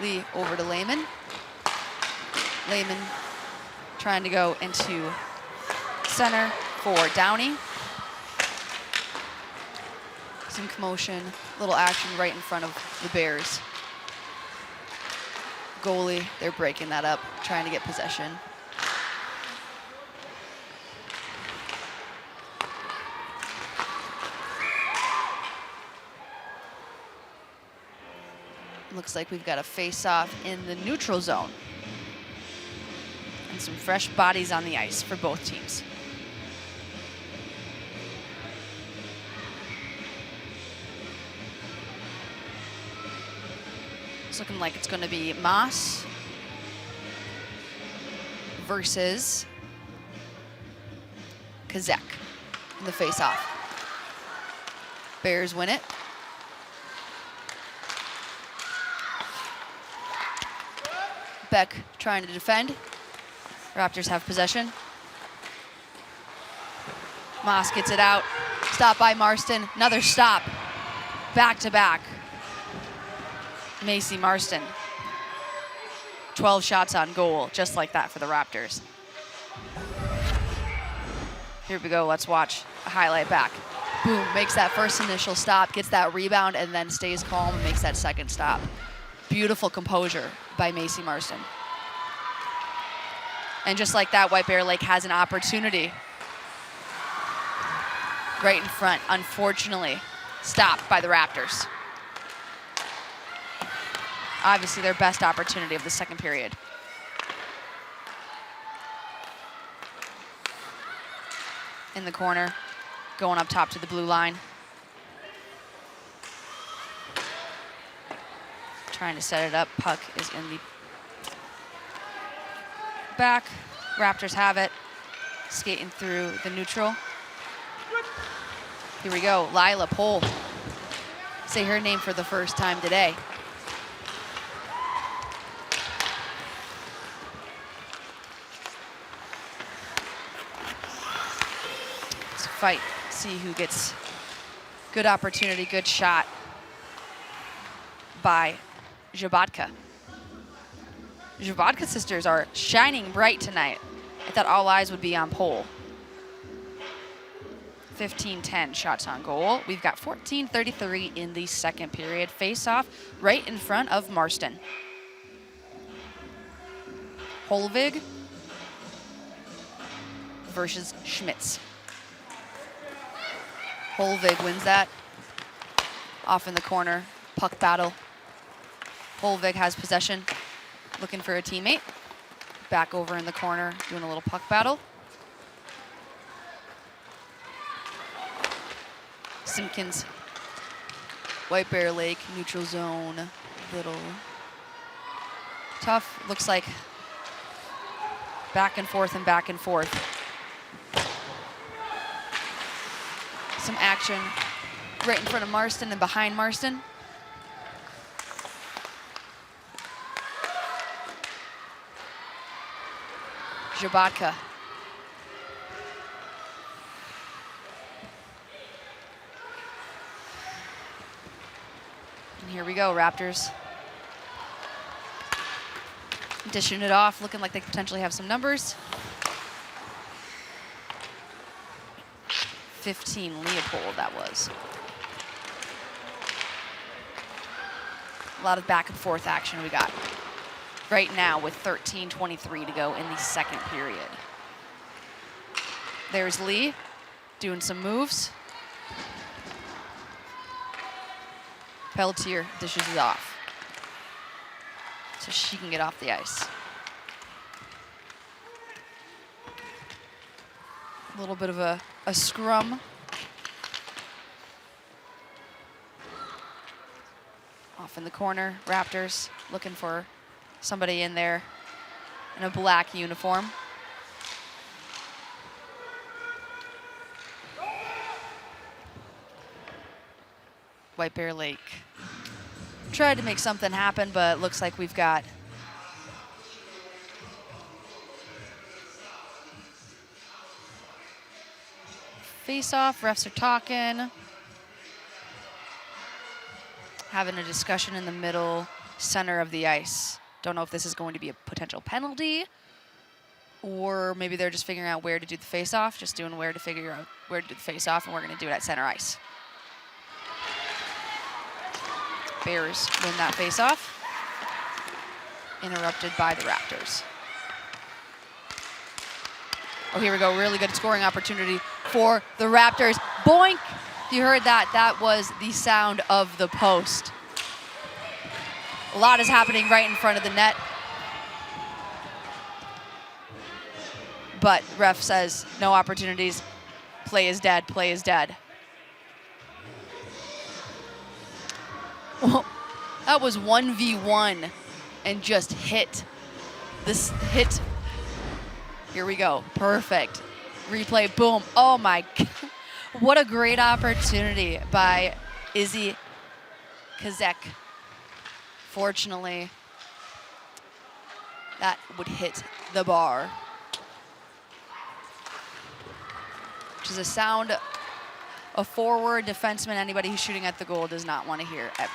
Lee over to Lehman. Lehman trying to go into center for Downey. Some commotion, little action right in front of the Bears. Goalie, they're breaking that up, trying to get possession. Looks like we've got a face-off in the neutral zone. And some fresh bodies on the ice for both teams. It's looking like it's going to be Moss versus Kazek in the face-off. Bears win it. Beck trying to defend. Raptors have possession. Moss gets it out. Stop by Marston. Another stop. Back to back. Macy Marston. 12 shots on goal, just like that for the Raptors. Here we go, let's watch a highlight back. Boom, makes that first initial stop, gets that rebound, and then stays calm and makes that second stop. Beautiful composure by Macy Marston. And just like that, White Bear Lake has an opportunity right in front, unfortunately, stopped by the Raptors. Obviously their best opportunity of the second period. In the corner, going up top to the blue line. Trying to set it up, puck is in the back. Raptors have it, skating through the neutral. Here we go, Lila Pohl. Say her name for the first time today. Let's fight, see who gets good opportunity, good shot by Zhabotka. Zhabotka sisters are shining bright tonight. I thought all eyes would be on Pohl. 15-10 shots on goal. We've got 14:33 in the second period. Face-off right in front of Marston. Holvig versus Schmitz. Holvig wins that. Off in the corner, puck battle. Holvig has possession, looking for a teammate. Back over in the corner, doing a little puck battle. Simpkins, White Bear Lake, neutral zone, little tough. Looks like back and forth and back and forth. Some action right in front of Marston and behind Marston. Zhabotka. And here we go, Raptors. Dishing it off, looking like they potentially have some numbers. 15 Leopold, that was. A lot of back and forth action we got right now with 13:23 to go in the second period. There's Lee doing some moves. Pelletier dishes it off so she can get off the ice. A little bit of a scrum. Off in the corner, Raptors looking for somebody in there in a black uniform. White Bear Lake tried to make something happen, but looks like we've got face-off. Refs are talking, having a discussion in the middle center of the ice. Don't know if this is going to be a potential penalty, or maybe they're just figuring out where to do the face-off, just doing where to figure out where to do the face-off, and we're going to do it at center ice. Bears win that face-off. Interrupted by the Raptors. Oh, here we go. Really good scoring opportunity for the Raptors. Boink! You heard that. That was the sound of the post. A lot is happening right in front of the net. But ref says no opportunities. Play is dead. Play is dead. Well, that was 1v1 and just hit. This hit. Here we go. Perfect. Replay, boom. Oh my God. What a great opportunity by Izzy Kazek. Fortunately, that would hit the bar. Which is a sound a forward, defenseman, anybody who's shooting at the goal does not want to hear ever.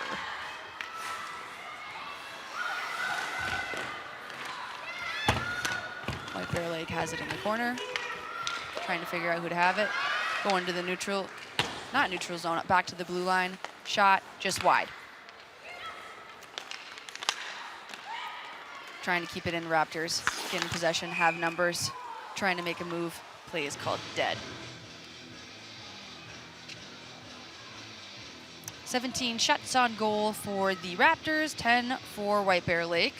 White Bear Lake has it in the corner. Trying to figure out who to have it. Going to the neutral, not neutral zone, back to the blue line. Shot just wide. Trying to keep it in Raptors. Get in possession, have numbers. Trying to make a move. Play is called dead. 17 shots on goal for the Raptors, 10 for White Bear Lake.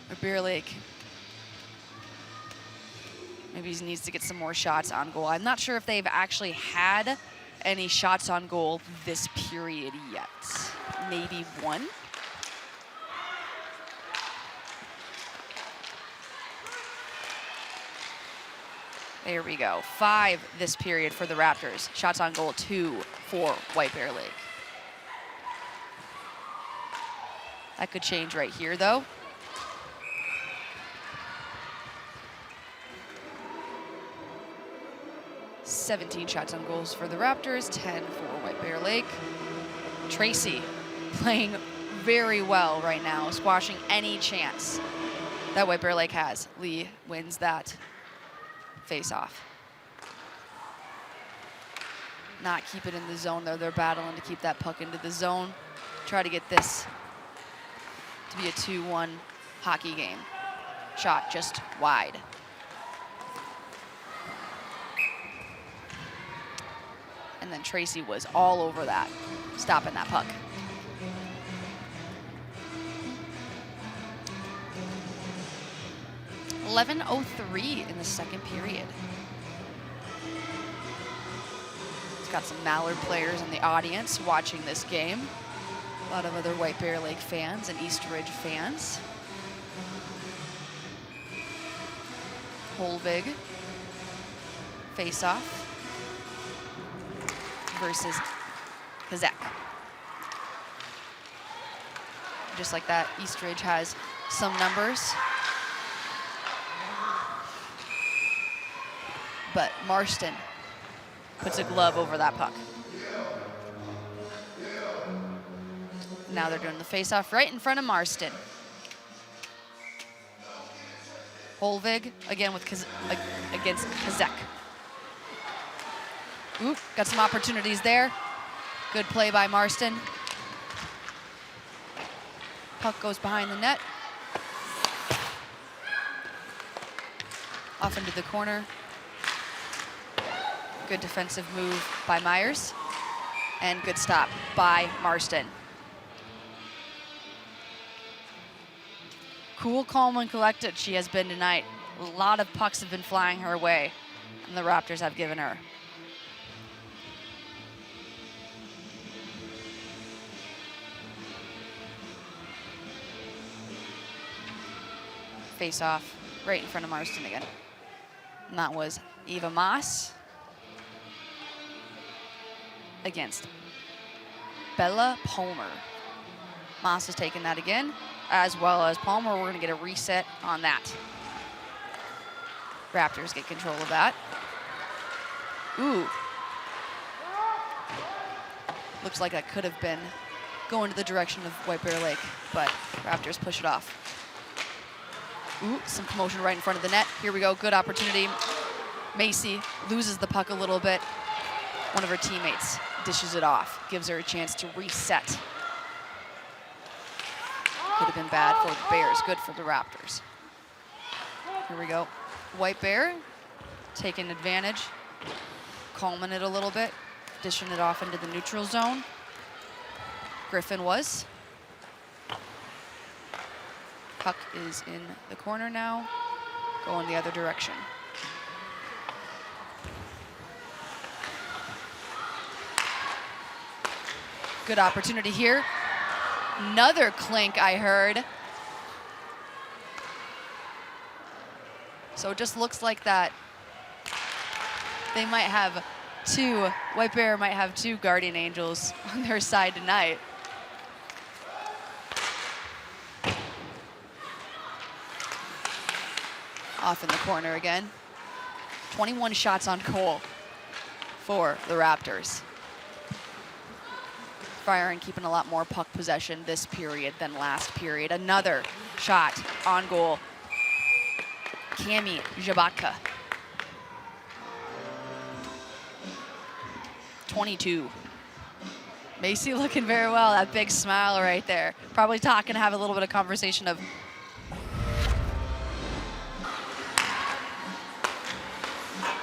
Or Bear Lake maybe he needs to get some more shots on goal. I'm not sure if they've actually had any shots on goal this period yet. Maybe one. There we go. 5 this period for the Raptors. Shots on goal, 2 for White Bear Lake. That could change right here, though. "17 shots on goals for the Raptors, 10 for White Bear Lake. Tracy playing very well right now, squashing any chance that White Bear Lake has. Lee wins that face-off. Not keep it in the zone, though. They're battling to keep that puck into the zone. Try to get this to be a 2-1 hockey game. Shot just wide. And then Tracy was all over that, stopping that puck. .11:03 in the second period. It's got some Mallard players in the audience watching this game. A lot of other White Bear Lake fans and East Ridge fans. Holvig, face-off versus Kazek. Just like that, East Ridge has some numbers. But Marston puts a glove over that puck. Now they're doing the face-off right in front of Marston. Holvig again with against Kazek. Ooh, got some opportunities there. Good play by Marston. Puck goes behind the net. Off into the corner. Good defensive move by Myers. And good stop by Marston. Cool, calm, and collected she has been tonight. A lot of pucks have been flying her way, and the Raptors have given her. Face off right in front of Marston again. And that was Eva Moss against Bella Palmer. Moss has taken that again, as well as Palmer. We're gonna get a reset on that. Raptors get control of that. Ooh. Looks like that could have been going to the direction of White Bear Lake, but Raptors push it off. Ooh, some commotion right in front of the net. Here we go, good opportunity. Macy loses the puck a little bit. One of her teammates dishes it off, gives her a chance to reset. Could have been bad for the Bears, good for the Raptors. Here we go. White Bear taking advantage, calming it a little bit, dishing it off into the neutral zone. Griffin was. Puck is in the corner now, going the other direction. Good opportunity here. Another clink I heard. So it just looks like that They might have two, White Bear might have two guardian angels on their side tonight. Off in the corner again. 21 shots on goal for the Raptors. Firing, keeping a lot more puck possession this period than last period. Another shot on goal. Cami Jabatka. 22. Macy looking very well, that big smile right there. Probably talking, have a little bit of conversation of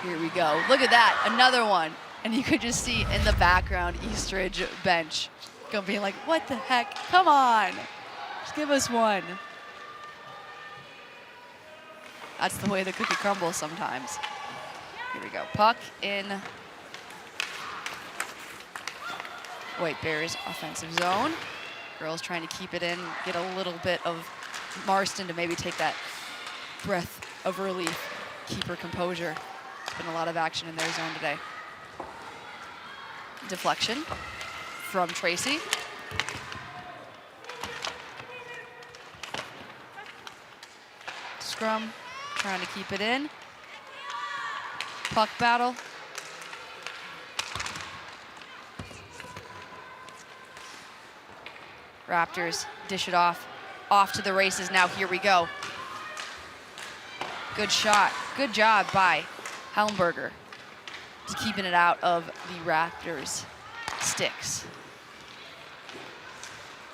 here we go. Look at that, another one. And you could just see in the background Eastridge bench being like, what the heck? Come on, just give us one. That's the way the cookie crumbles sometimes. Here we go, puck in White Bears offensive zone. Girls trying to keep it in, get a little bit of Marston to maybe take that breath of relief, keep her composure. There's been a lot of action in their zone today. Deflection from Tracy. Scrum, trying to keep it in. Puck battle. Raptors dish it off to the races now. Here we go. Good shot, good job by Helmberger. Just keeping it out of the Raptors' sticks.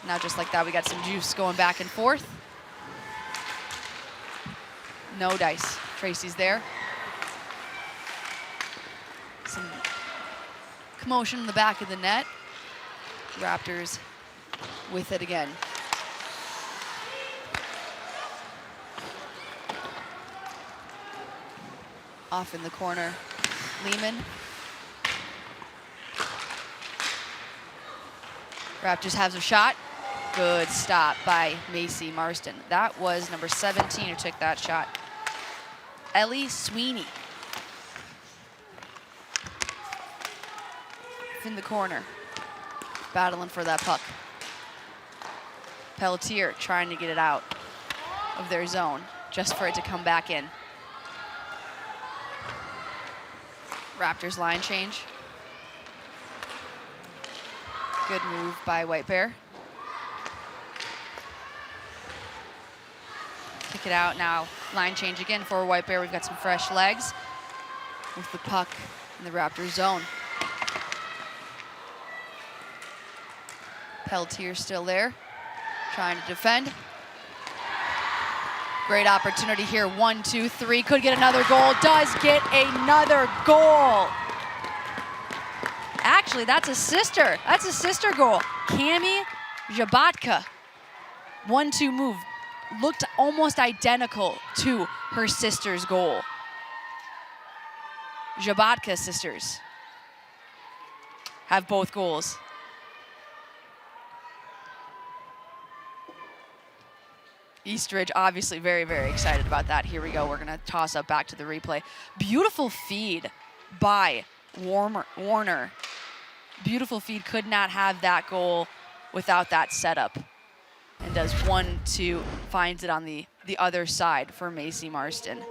Now just like that, we got some juice going back and forth. No dice, Tracy's there. Some commotion in the back of the net. Raptors with it again. Off in the corner, Lehman. Raptors has a shot. Good stop by Macy Marston. That was number 17 who took that shot. Ellie Sweeney. In the corner, battling for that puck. Pelletier trying to get it out of their zone just for it to come back in. Raptors line change. Good move by White Bear. Kick it out now. Line change again for White Bear. We've got some fresh legs with the puck in the Raptors zone. Pelletier still there, trying to defend. Great opportunity here, 1, 2, 3, could get another goal, does get another goal. Actually, that's a sister goal. Cami Jabatka, 1-2 move, looked almost identical to her sister's goal. Jabatka sisters have both goals. Eastridge obviously very, very excited about that. Here we go, we're gonna toss up back to the replay. Beautiful feed by Warner. Beautiful feed, could not have that goal without that setup. And does 1-2, finds it on the other side for Macy Marston.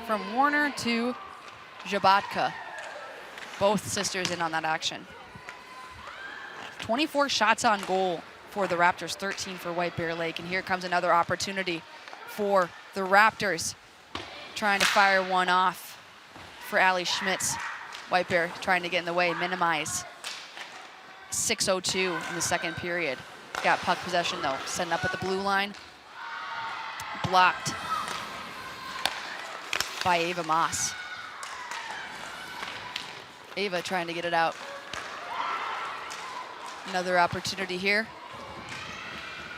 From Warner to Jabatka. Both sisters in on that action. 24 shots on goal for the Raptors, 13 for White Bear Lake. And here comes another opportunity for the Raptors. Trying to fire one off for Allie Schmitz. White Bear trying to get in the way, minimize. 6:02 in the second period. Got puck possession though, setting up at the blue line. Blocked by Ava Moss. Ava trying to get it out. Another opportunity here.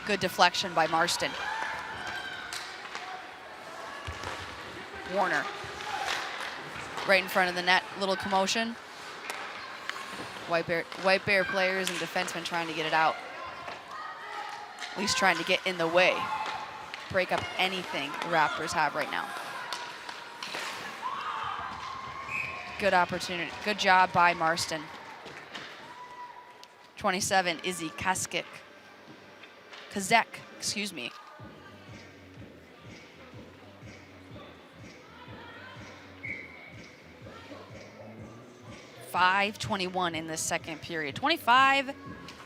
Good deflection by Marston. Warner. Right in front of the net, little commotion. White Bear players and defensemen trying to get it out. At least trying to get in the way. Break up anything the Raptors have right now. Good opportunity. Good job by Marston. 27, Izzy Kazek, excuse me. .521 in this second period. 25,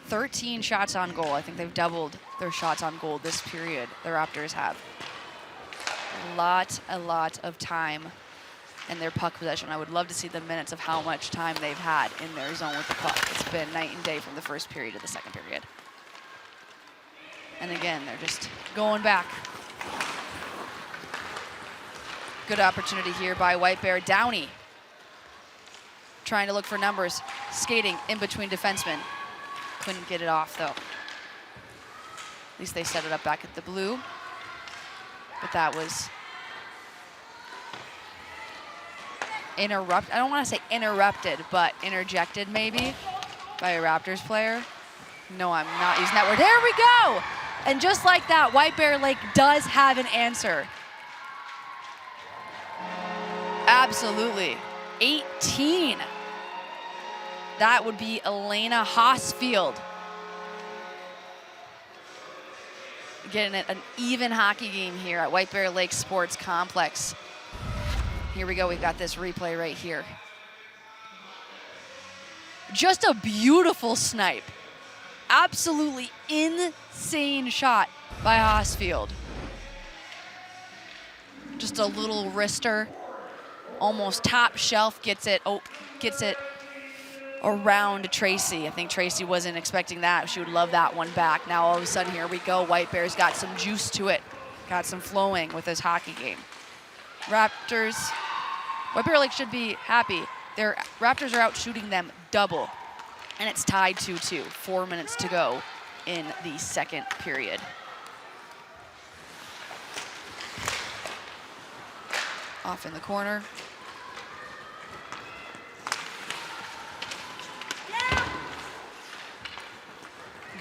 13 shots on goal. I think they've doubled their shots on goal this period, the Raptors have. A lot of time in their puck possession. I would love to see the minutes of how much time they've had in their zone with the puck. It's been night and day from the first period to the second period. And again, they're just going back. Good opportunity here by White Bear. Downey trying to look for numbers, skating in between defensemen. Couldn't get it off though. At least they set it up back at the blue. But that was I don't want to say interrupted, but interjected maybe by a Raptors player. No, I'm not using that word. There we go! And just like that, White Bear Lake does have an answer. Absolutely. 18. That would be Elena Hosfield. Getting an even hockey game here at White Bear Lake Sports Complex. Here we go, we've got this replay right here. Just a beautiful snipe. Absolutely insane shot by Hosfield. Just a little wrister, almost top shelf, gets it around Tracy. I think Tracy wasn't expecting that. She would love that one back. Now all of a sudden, here we go. White Bear's got some juice to it, got some flowing with his hockey game. Raptors, White Bear Lake should be happy. Their Raptors are out shooting them double, and it's tied 2-2. 4 minutes to go in the second period. Off in the corner.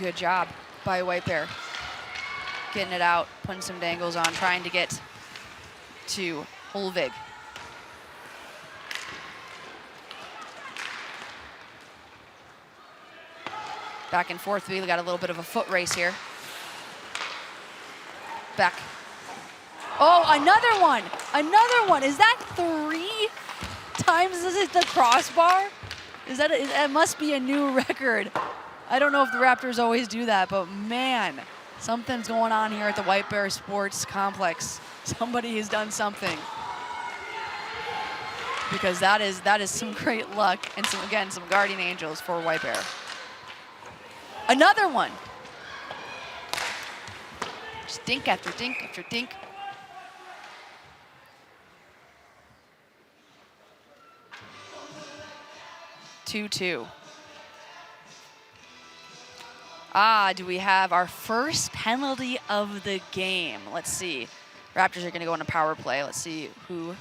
Good job by White Bear. Getting it out, putting some dangles on, trying to get to Holvig. Back and forth, we got a little bit of a foot race here. Back. Oh, another one. Is that 3 times the crossbar? It must be a new record. I don't know if the Raptors always do that, but man, something's going on here at the White Bear Sports Complex. Somebody has done something. Because that is some great luck and some guardian angels for White Bear. Another one. Just dink after dink after dink. Two. Do we have our first penalty of the game? Let's see. Raptors are going to go on a power play. Let's see who.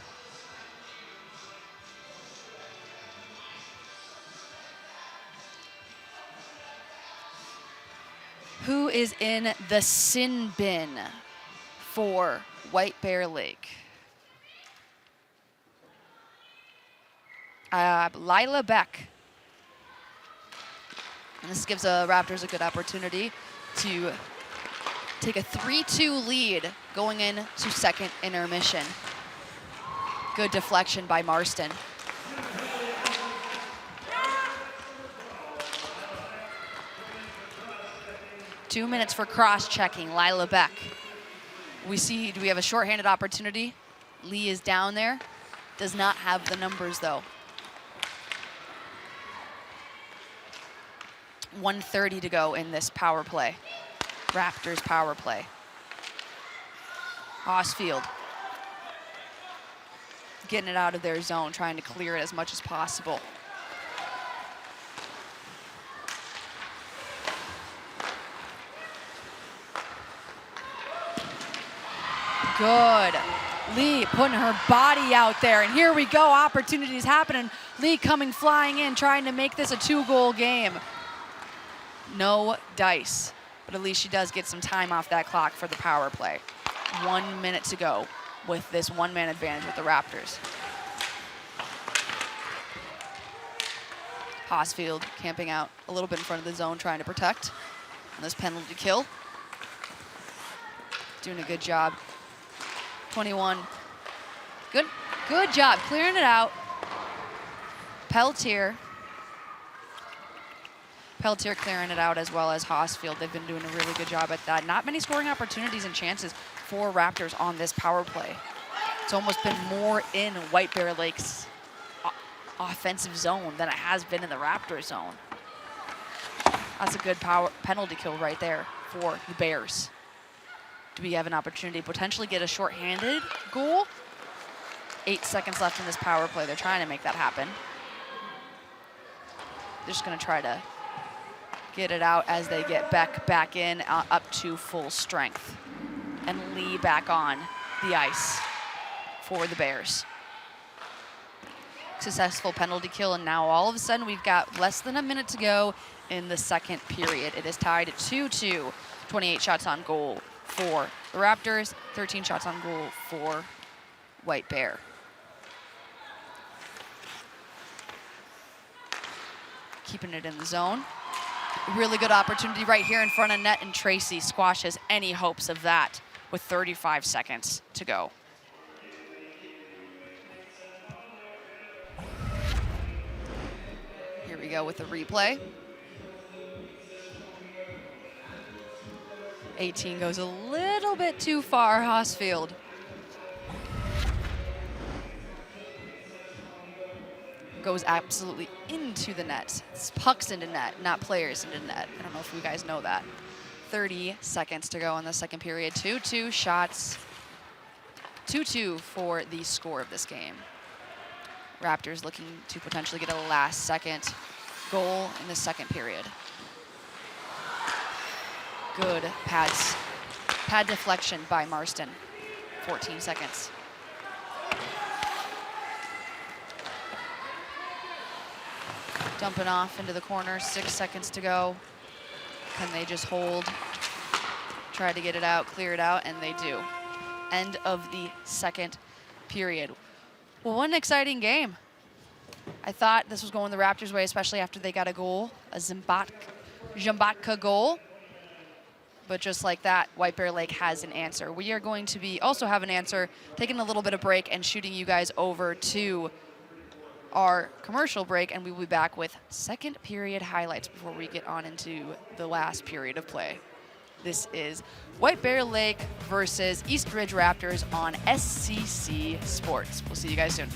Who is in the sin bin for White Bear Lake? Lila Beck. And this gives the Raptors a good opportunity to take a 3-2 lead going into second intermission. Good deflection by Marston. Two minutes for cross-checking, Lila Beck. Do we have a shorthanded opportunity? Lee is down there. Does not have the numbers though. 1:30 to go in this power play. Raptors power play. Hosfield getting it out of their zone, trying to clear it as much as possible. Good. Lee putting her body out there, and here we go, opportunities happening. Lee coming flying in, trying to make this a 2-goal game. No dice, but at least she does get some time off that clock for the power play. 1 minute to go with this one-man advantage with the Raptors. Hosfield camping out a little bit in front of the zone, trying to protect on this penalty kill. Doing a good job. 21. Good job clearing it out. Peltier clearing it out, as well as Hosfield. They've been doing a really good job at that. Not many scoring opportunities and chances for Raptors on this power play. It's almost been more in White Bear Lake's offensive zone than it has been in the Raptors zone. That's a good penalty kill right there for the Bears. Do we have an opportunity to potentially get a shorthanded goal? 8 seconds left in this power play. They're trying to make that happen. They're just going to try to get it out as they get Beck back in, up to full strength. And Lee back on the ice for the Bears. Successful penalty kill, and now all of a sudden we've got less than a minute to go in the second period. It is tied at 2-2. 28 shots on goal for the Raptors, 13 shots on goal for White Bear. Keeping it in the zone. Really good opportunity right here in front of net, and Tracy squashes any hopes of that with 35 seconds to go. Here we go with the replay. 18 goes a little bit too far, Hosfield. Goes absolutely into the net. It's pucks into net, not players into net. I don't know if you guys know that. 30 seconds to go in the second period. 2-2 shots. 2-2 for the score of this game. Raptors looking to potentially get a last-second goal in the second period. Good pad deflection by Marston. 14 seconds. Dumping off into the corner, 6 seconds to go. Can they just hold? Try to get it out, clear it out, and they do. End of the second period. Well, what an exciting game. I thought this was going the Raptors' way, especially after they got a goal, a Zimbatka goal. But just like that, White Bear Lake has an answer. We are going to also have an answer, taking a little bit of break and shooting you guys over to our commercial break, and we will be back with second period highlights before we get on into the last period of play. This is White Bear Lake versus East Ridge Raptors on SCC Sports. We'll see you guys soon.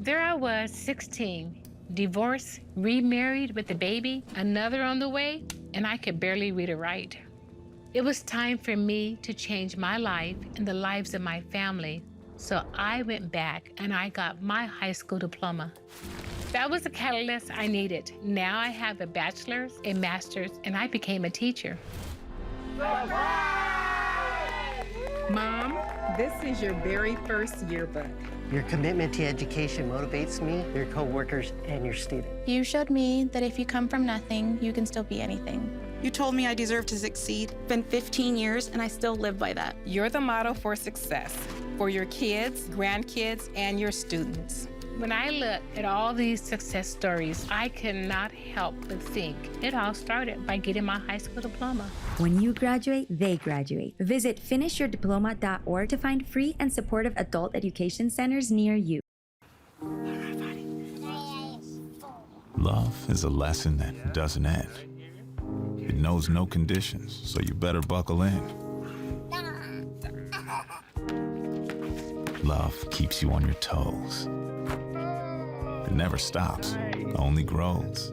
There I was, 16, divorced, remarried with a baby, another on the way, and I could barely read or write. It was time for me to change my life and the lives of my family, so I went back and I got my high school diploma. That was the catalyst I needed. Now I have a bachelor's, a master's, and I became a teacher. Mom, this is your very first yearbook. Your commitment to education motivates me, your coworkers, and your students. You showed me that if you come from nothing, you can still be anything. You told me I deserve to succeed. It's been 15 years, and I still live by that. You're the model for success for your kids, grandkids, and your students. When I look at all these success stories, I cannot help but think it all started by getting my high school diploma. When you graduate, they graduate. Visit finishyourdiploma.org to find free and supportive adult education centers near you. Love is a lesson that doesn't end. It knows no conditions, so you better buckle in. Love keeps you on your toes. It never stops, only grows.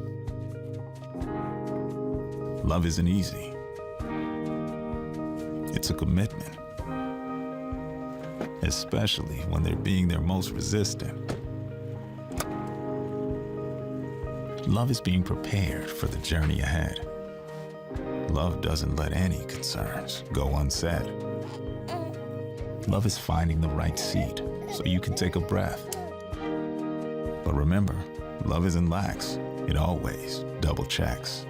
Love isn't easy. It's a commitment, especially when they're being their most resistant. Love is being prepared for the journey ahead. Love doesn't let any concerns go unsaid. Love is finding the right seat so you can take a breath. But remember, love isn't lax. It always double checks.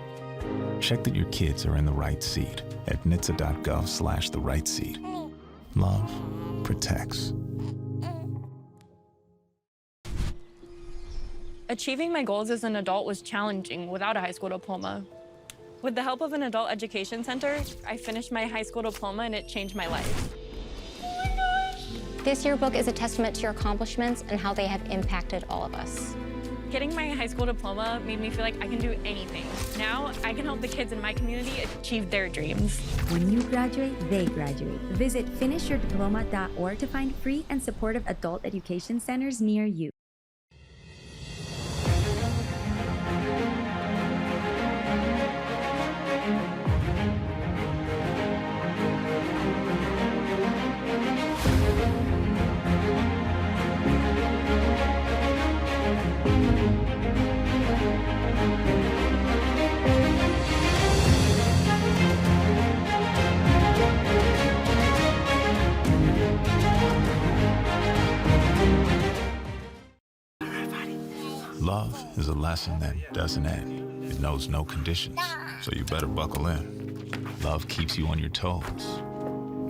Check that your kids are in the right seat at nhtsa.gov/the right seat. Love protects. Achieving my goals as an adult was challenging without a high school diploma. With the help of an adult education center, I finished my high school diploma and it changed my life. This yearbook is a testament to your accomplishments and how they have impacted all of us. Getting my high school diploma made me feel like I can do anything. Now, I can help the kids in my community achieve their dreams. When you graduate, they graduate. Visit finishyourdiploma.org to find free and supportive adult education centers near you. Love is a lesson that doesn't end. It knows no conditions, so you better buckle in. Love keeps you on your toes.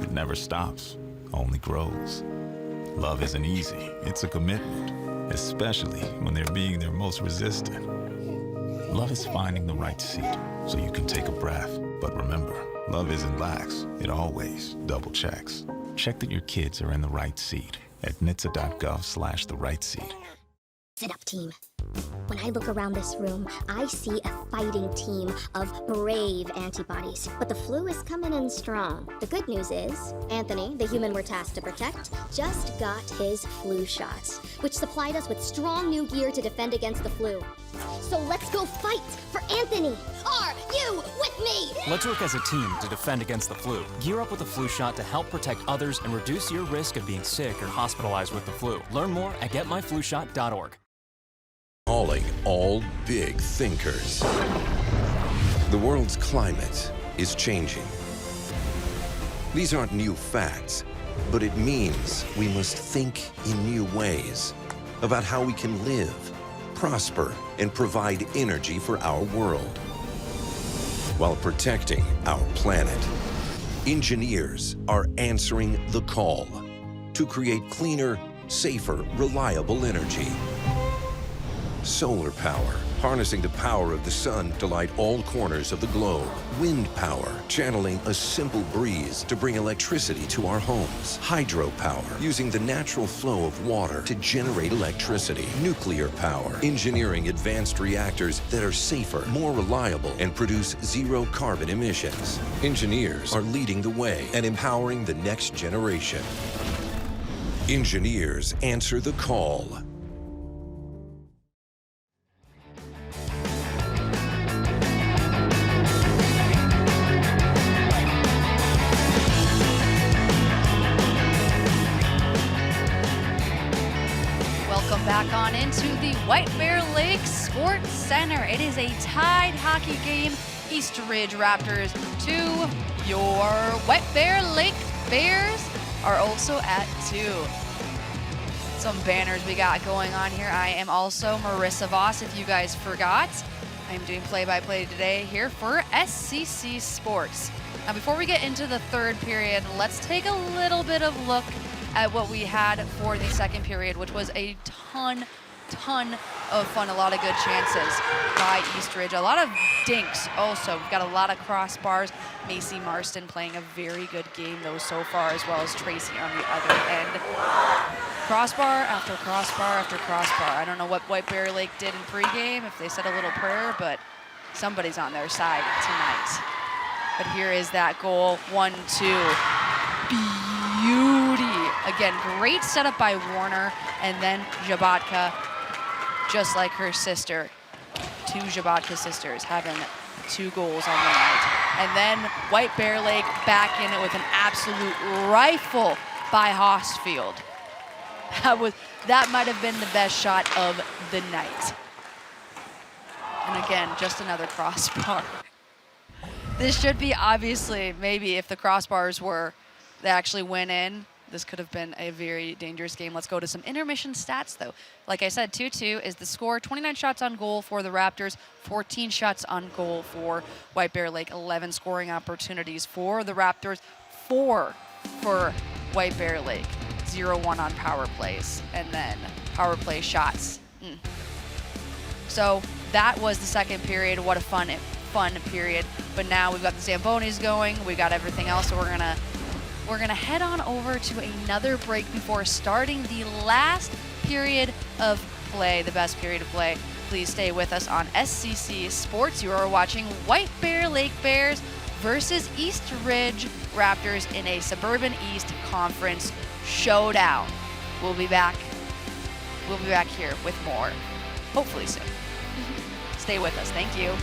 It never stops, only grows. Love isn't easy. It's a commitment, especially when they're being their most resistant. Love is finding the right seat so you can take a breath. But remember, love isn't lax. It always double checks. Check that your kids are in the right seat at nhtsa.gov/the right seat. Sit up, team. When I look around this room, I see a fighting team of brave antibodies. But the flu is coming in strong. The good news is, Anthony, the human we're tasked to protect, just got his flu shot, which supplied us with strong new gear to defend against the flu. So let's go fight for Anthony. Are you with me? Let's work as a team to defend against the flu. Gear up with a flu shot to help protect others and reduce your risk of being sick or hospitalized with the flu. Learn more at getmyflushot.org. Calling all big thinkers. The world's climate is changing. These aren't new facts, but it means we must think in new ways about how we can live, prosper, and provide energy for our world while protecting our planet. Engineers are answering the call to create cleaner, safer, reliable energy. Solar power, harnessing the power of the sun to light all corners of the globe. Wind power, channeling a simple breeze to bring electricity to our homes. Hydropower, using the natural flow of water to generate electricity. Nuclear power, engineering advanced reactors that are safer, more reliable, and produce zero carbon emissions. Engineers are leading the way and empowering the next generation. Engineers answer the call. Back on into the White Bear Lake Sports Center. It is a tied hockey game. East Ridge Raptors 2. Your White Bear Lake Bears are also at 2. Some banners we got going on here. I am also Marissa Voss, if you guys forgot. I'm doing play-by-play today here for SCC Sports. Now, before we get into the third period, let's take a little bit of look at what we had for the second period, which was a ton of fun, a lot of good chances by East Ridge. A lot of dinks also. We've got a lot of crossbars. Macy Marston playing a very good game, though, so far, as well as Tracy on the other end. Crossbar after crossbar after crossbar. I don't know what White Bear Lake did in pregame, if they said a little prayer, but somebody's on their side tonight. But here is that goal, 1-2. Beauty. Again, great setup by Warner, and then Jabotka, just like her sister. Two Jabotka sisters having 2 goals on the night. And then White Bear Lake back in it with an absolute rifle by Hosfield. That might have been the best shot of the night. And again, just another crossbar. This should be obviously, maybe if the crossbars they actually went in, this could have been a very dangerous game. Let's go to some intermission stats, though. Like I said, 2-2 is the score. 29 shots on goal for the Raptors, 14 shots on goal for White Bear Lake, 11 scoring opportunities for the Raptors, 4 for White Bear Lake, 0-1 on power plays, and then power play shots. So that was the second period. What a fun period. But now we've got the Zambonis going. We got everything else. So we're gonna head on over to another break before starting the last period of play, the best period of play. Please stay with us on SCC Sports. You are watching White Bear Lake Bears versus East Ridge Raptors in a Suburban East Conference showdown. We'll be back here with more, hopefully soon. Stay with us. Thank you.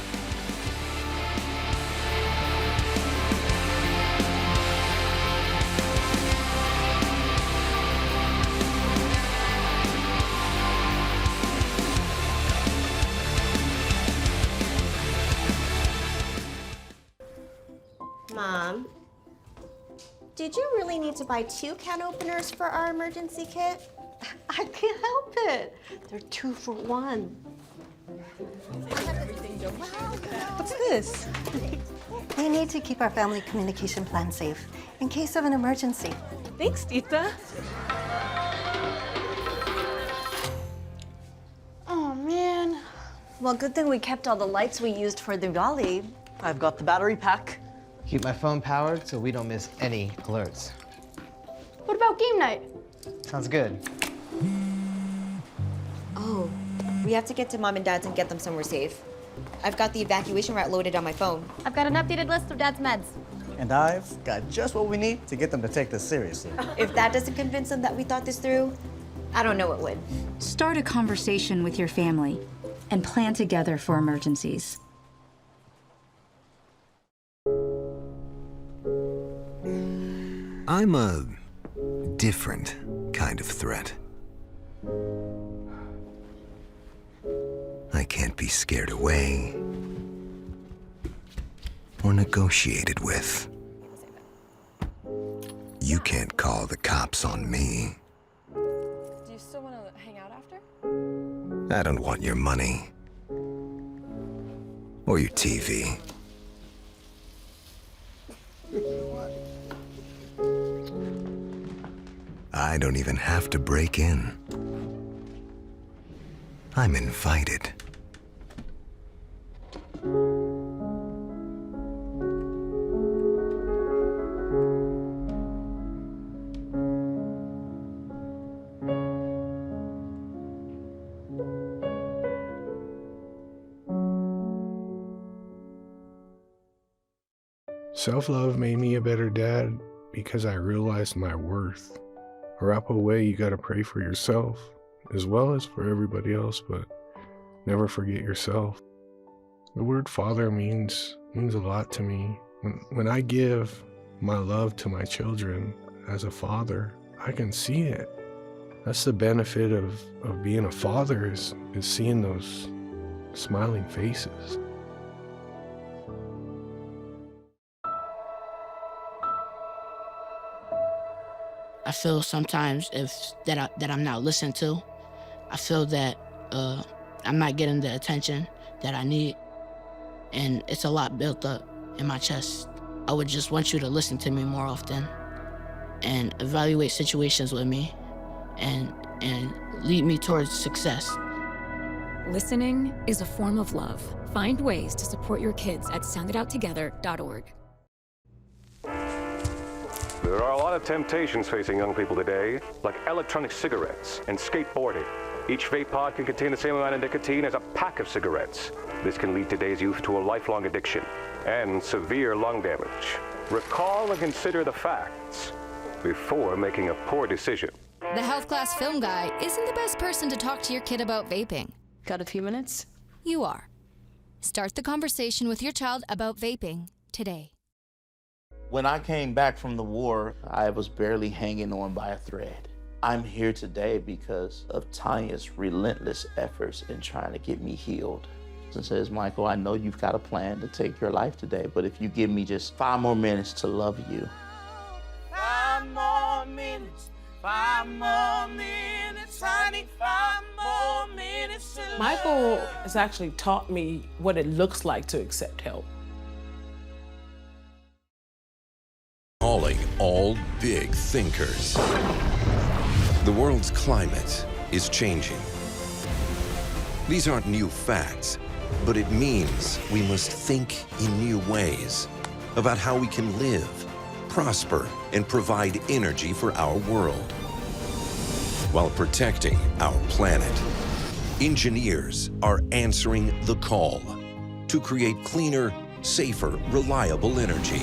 Mom, did you really need to buy 2 can openers for our emergency kit? I can't help it. They're 2 for 1. What's this? We need to keep our family communication plan safe in case of an emergency. Thanks, Tita. Oh, man. Well, good thing we kept all the lights we used for the rally. I've got the battery pack. Keep my phone powered so we don't miss any alerts. What about game night? Sounds good. Oh, we have to get to Mom and Dad's and get them somewhere safe. I've got the evacuation route loaded on my phone. I've got an updated list of Dad's meds. And I've got just what we need to get them to take this seriously. If that doesn't convince them that we thought this through, I don't know what would. Start a conversation with your family and plan together for emergencies. I'm a different kind of threat. I can't be scared away or negotiated with. You can't call the cops on me. Do you still want to hang out after? I don't want your money or your TV. I don't even have to break in. I'm invited. Self-love made me a better dad because I realized my worth. Arapaho way, you gotta pray for yourself as well as for everybody else, but never forget yourself. The word father means a lot to me. When I give my love to my children as a father, I can see it. That's the benefit of being a father is seeing those smiling faces. I feel sometimes that I'm not listened to. I feel that I'm not getting the attention that I need, and it's a lot built up in my chest. I would just want you to listen to me more often and evaluate situations with me and lead me towards success. Listening is a form of love. Find ways to support your kids at soundidouttogether.org. There are a lot of temptations facing young people today, like electronic cigarettes and skateboarding. Each vape pod can contain the same amount of nicotine as a pack of cigarettes. This can lead today's youth to a lifelong addiction and severe lung damage. Recall and consider the facts before making a poor decision. The health class film guy isn't the best person to talk to your kid about vaping. Got a few minutes? You are. Start the conversation with your child about vaping today. When I came back from the war, I was barely hanging on by a thread. I'm here today because of Tanya's relentless efforts in trying to get me healed. And says, Michael, I know you've got a plan to take your life today, but if you give me just 5 more minutes to love you. 5 more minutes, 5 more minutes, honey, 5 more minutes to love. Michael has actually taught me what it looks like to accept help. Calling all big thinkers. The world's climate is changing. These aren't new facts, but it means we must think in new ways about how we can live, prosper, and provide energy for our world while protecting our planet. Engineers are answering the call to create cleaner, safer, reliable energy.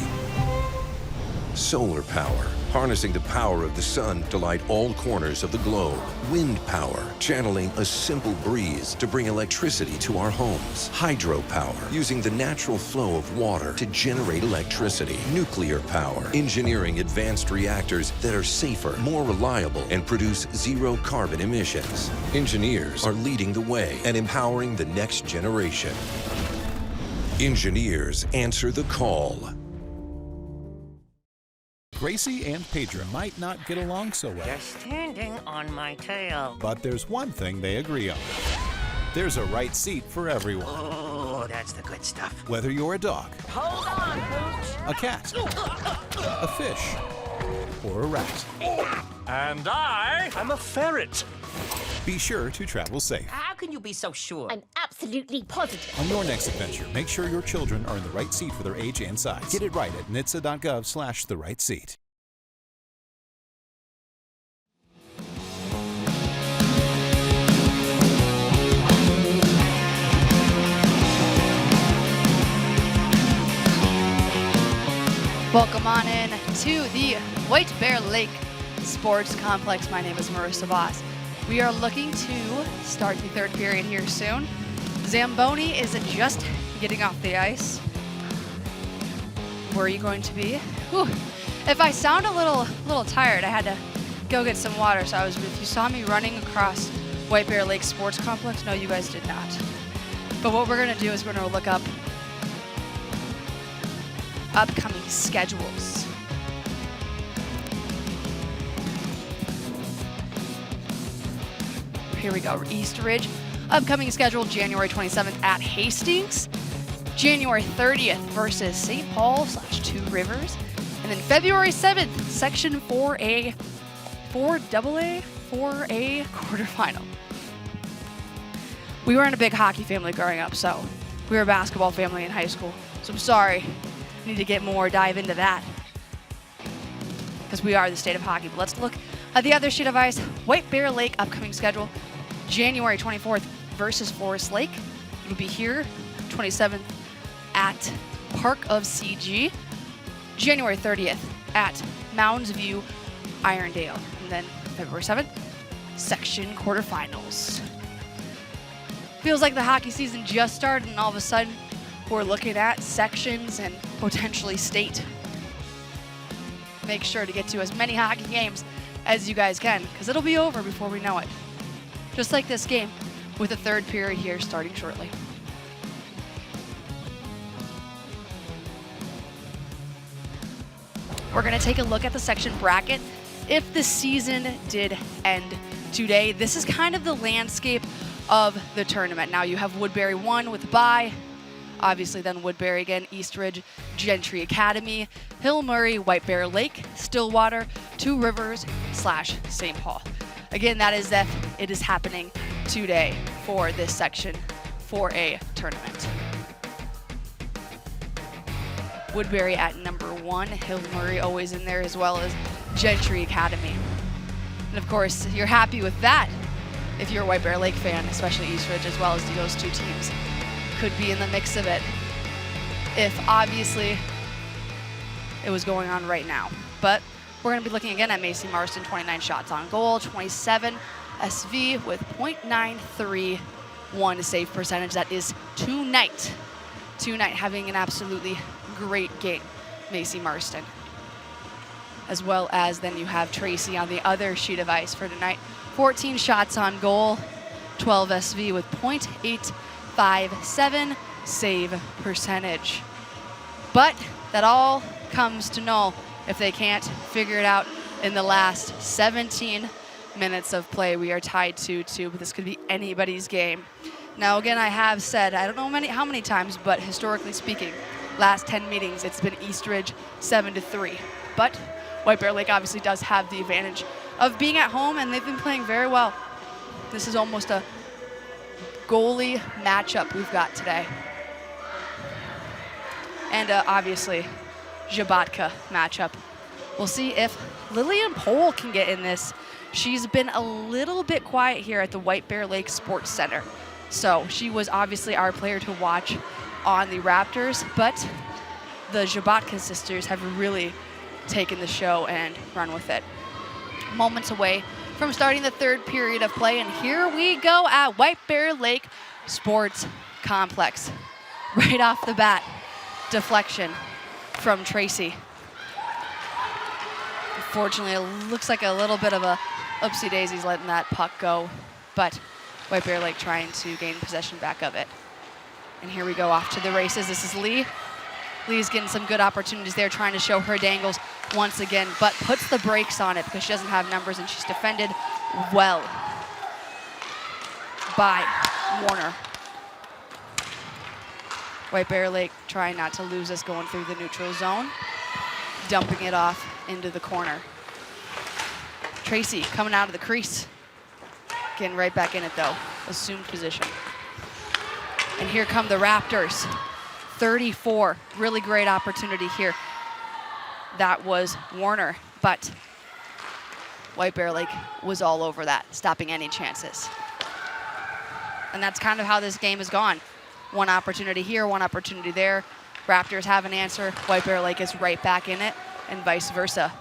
Solar power, harnessing the power of the sun to light all corners of the globe. Wind power, channeling a simple breeze to bring electricity to our homes. Hydropower, using the natural flow of water to generate electricity. Nuclear power, engineering advanced reactors that are safer, more reliable, and produce zero carbon emissions. Engineers are leading the way and empowering the next generation. Engineers answer the call. Gracie and Pedro might not get along so well. You're standing on my tail. But there's one thing they agree on. There's a right seat for everyone. Oh, that's the good stuff. Whether you're a dog, Hold on, Pooch. a cat, a fish, or a rat. And I'm a ferret. Be sure to travel safe. How can you be so sure? I'm absolutely positive. On your next adventure, make sure your children are in the right seat for their age and size. Get it right at nhtsa.gov/the-right-seat. Welcome on in to the White Bear Lake Sports Complex. My name is Marissa Voss. We are looking to start the third period here soon. Zamboni is just getting off the ice. Where are you going to be? Whew. If I sound a little tired, I had to go get some water. So if you saw me running across White Bear Lake Sports Complex, no, you guys did not. But what we're gonna do is we're gonna look up upcoming schedules. Here we go. East Ridge, upcoming schedule January 27th at Hastings, January 30th versus St. Paul/Two Rivers, and then February 7th, Section 4A quarterfinal. We weren't a big hockey family growing up, so we were a basketball family in high school. So I'm sorry. I need to get more dive into that because we are the state of hockey. But let's look at the other sheet of ice. White Bear Lake upcoming schedule. January 24th versus Forest Lake. It'll be here, 27th at Park of CG. January 30th at Mounds View, Irondale. And then February 7th, section quarterfinals. Feels like the hockey season just started and all of a sudden we're looking at sections and potentially state. Make sure to get to as many hockey games as you guys can because it'll be over before we know it. Just like this game with the third period here starting shortly. We're going to take a look at the section bracket. If the season did end today, this is kind of the landscape of the tournament. Now you have Woodbury 1 with a bye. Obviously then Woodbury again, East Ridge, Gentry Academy, Hill Murray, White Bear Lake, Stillwater, Two Rivers/St. Paul. Again, that is that it is happening today for this section 4A tournament. Woodbury at number 1, Hill Murray always in there as well as Gentry Academy. And of course, you're happy with that if you're a White Bear Lake fan, especially East Ridge as well as those two teams could be in the mix of it if obviously it was going on right now. But we're going to be looking again at Macy Marston, 29 shots on goal, 27 SV with .931 save percentage. That is tonight tonight having an absolutely great game, Macy Marston. As well as then you have Tracy on the other sheet of ice for tonight. 14 shots on goal, 12 SV with .857 save percentage. But that all comes to null if they can't figure it out in the last 17 minutes of play. We are tied 2-2, but this could be anybody's game. Now, again, I have said, I don't know how many times, but historically speaking, last 10 meetings, it's been Eastridge 7-3. But White Bear Lake obviously does have the advantage of being at home, and they've been playing very well. This is almost a goalie matchup we've got today. And obviously, Zabatka matchup. We'll see if Lillian Pohl can get in this. She's been a little bit quiet here at the White Bear Lake Sports Center. So she was obviously our player to watch on the Raptors, but the Zabatka sisters have really taken the show and run with it. Moments away from starting the third period of play, and here we go at White Bear Lake Sports Complex. Right off the bat, deflection from Tracy. Unfortunately, it looks like a little bit of a oopsie daisies letting that puck go, but White Bear Lake trying to gain possession back of it. And here we go off to the races. This is Lee. Lee's getting some good opportunities there, trying to show her dangles once again, but puts the brakes on it because she doesn't have numbers, and she's defended well by Warner. White Bear Lake trying not to lose us going through the neutral zone, dumping it off into the corner. Tracy coming out of the crease. Getting right back in it though, assumed position. And here come the Raptors. 34, really great opportunity here. That was Warner, but White Bear Lake was all over that, stopping any chances. And that's kind of how this game has gone. One opportunity here, one opportunity there. Raptors have an answer, White Bear Lake is right back in it, and vice versa.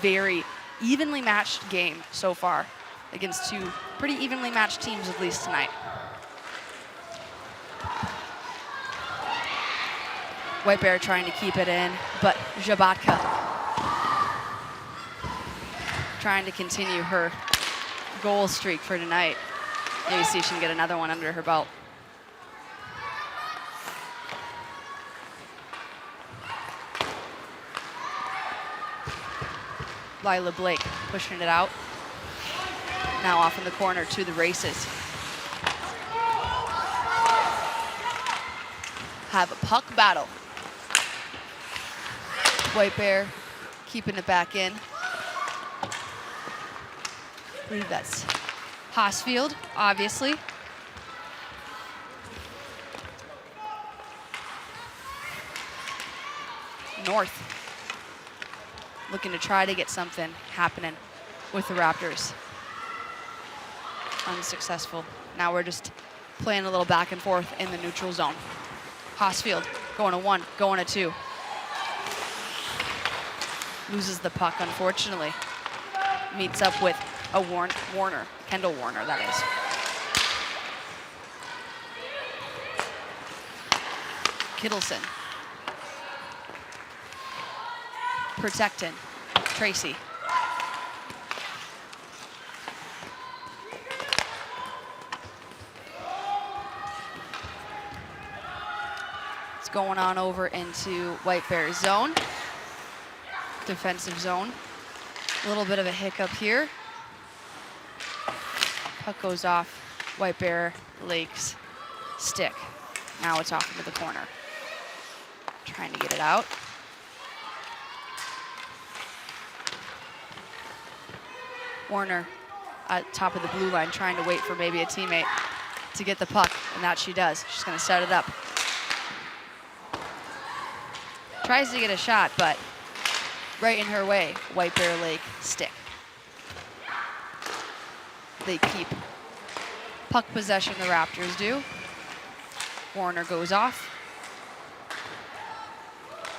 Very evenly matched game so far against two pretty evenly matched teams, at least tonight. White Bear trying to keep it in, but Zabatka trying to continue her goal streak for tonight. Maybe see if she can get another one under her belt. Lila Blake pushing it out. Now off in the corner to the races. Have a puck battle. White Bear keeping it back in. I believe that's Hosfield, obviously. North looking to try to get something happening with the Raptors. Unsuccessful. Now we're just playing a little back and forth in the neutral zone. Hosfield going to one, going to two. Loses the puck, unfortunately. Meets up with a Warner, Kendall Warner, that is. Kittleson. Protecting Tracy. It's going on over into White Bear's zone. Defensive zone. A little bit of a hiccup here. Puck goes off White Bear Lake's stick. Now it's off into the corner. Trying to get it out. Warner at top of the blue line trying to wait for maybe a teammate to get the puck, and that she does. She's going to set it up. Tries to get a shot, but right in her way, White Bear Lake stick. They keep puck possession, the Raptors do. Warner goes off.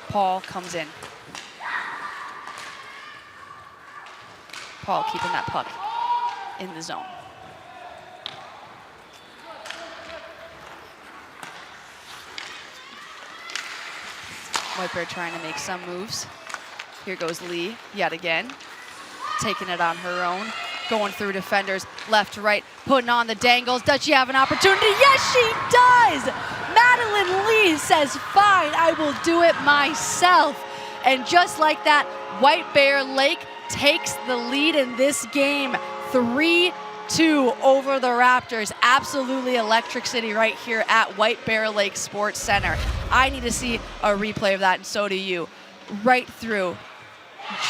Paul comes in. Paul keeping that puck in the zone. White Bear trying to make some moves. Here goes Lee yet again, taking it on her own, going through defenders, left to right, putting on the dangles. Does she have an opportunity? Yes, she does! Madeline Lee says, fine, I will do it myself. And just like that, White Bear Lake takes the lead in this game, 3-2 over the Raptors. Absolutely electric city right here at White Bear Lake Sports Center. I need to see a replay of that, and so do you. Right through.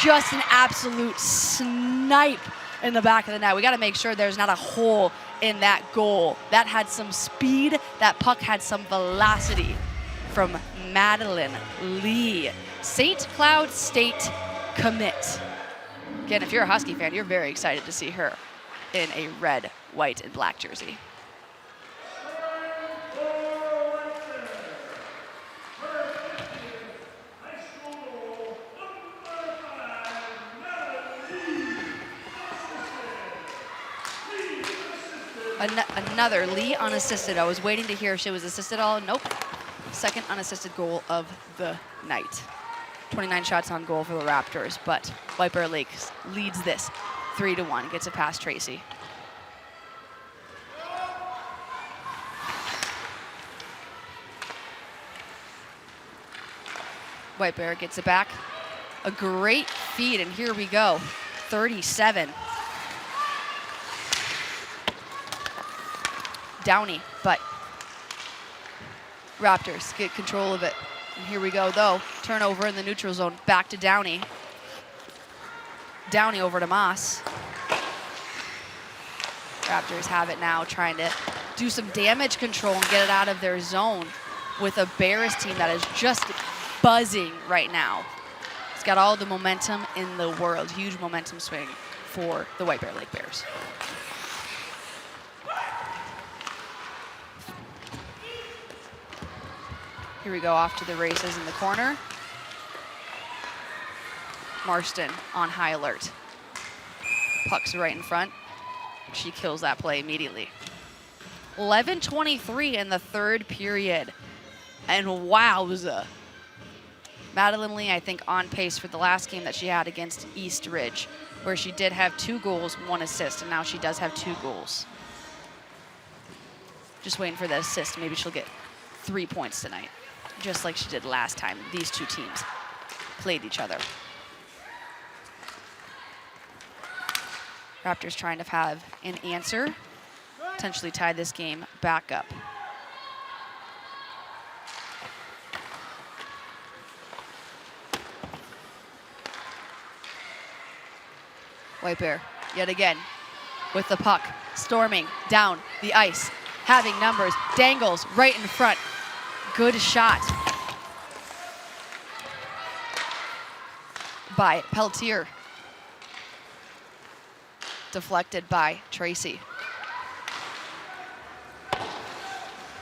Just an absolute snipe in the back of the net. We got to make sure there's not a hole in that goal. That had some speed. That puck had some velocity from Madeline Lee. St. Cloud State commit. Again, if you're a Husky fan, you're very excited to see her in a red, white, and black jersey. Another Lee unassisted. I was waiting to hear if she was assisted at all. Nope. Second unassisted goal of the night. 29 shots on goal for the Raptors, but White Bear Lake leads this 3-1. Gets it past Tracy. White Bear gets it back. A great feed, and here we go. 37. Downey, but Raptors get control of it. And here we go, though. Turnover in the neutral zone. Back to Downey. Downey over to Moss. Raptors have it now, trying to do some damage control and get it out of their zone with a Bears team that is just buzzing right now. It's got all the momentum in the world. Huge momentum swing for the White Bear Lake Bears. Here we go, off to the races in the corner. Marston on high alert. Puck's right in front. She kills that play immediately. 11:23 in the third period. And wowza. Madeline Lee, I think, on pace for the last game that she had against East Ridge, where she did have 2 goals, 1 assist, and now she does have 2 goals. Just waiting for the assist. Maybe she'll get 3 points tonight, just like she did last time these two teams played each other. Raptors trying to have an answer, potentially tie this game back up. White Bear, yet again, with the puck, storming down the ice, having numbers, dangles right in front. Good shot by Peltier. Deflected by Tracy.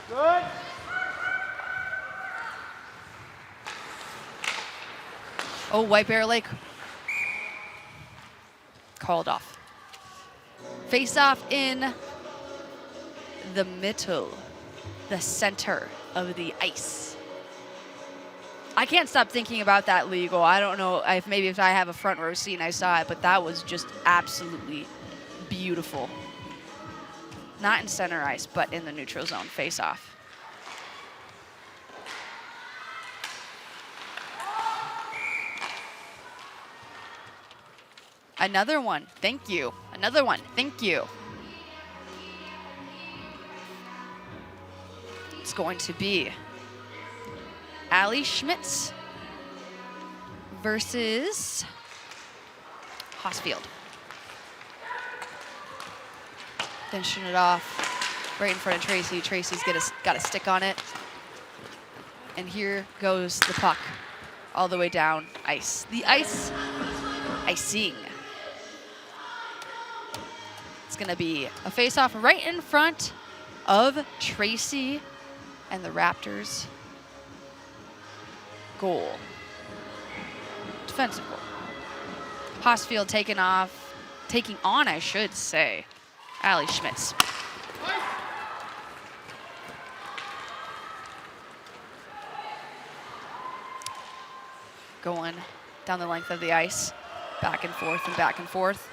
Good. Oh, White Bear Lake called off. Face off in the middle, the center of the ice. I can't stop thinking about that legal goal. I don't know if maybe if I have a front row seat and I saw it, but that was just absolutely beautiful. Not in center ice, but in the neutral zone face off. Another one, thank you. Another one, thank you. It's going to be Allie Schmitz versus Hosfield. Finishing it off right in front of Tracy. Tracy's got a stick on it. And here goes the puck all the way down ice. The ice, icing. It's gonna be a face-off right in front of Tracy and the Raptors goal. Defensive goal. Hosfield taking on, I should say, Allie Schmitz. going down the length of the ice, back and forth and back and forth.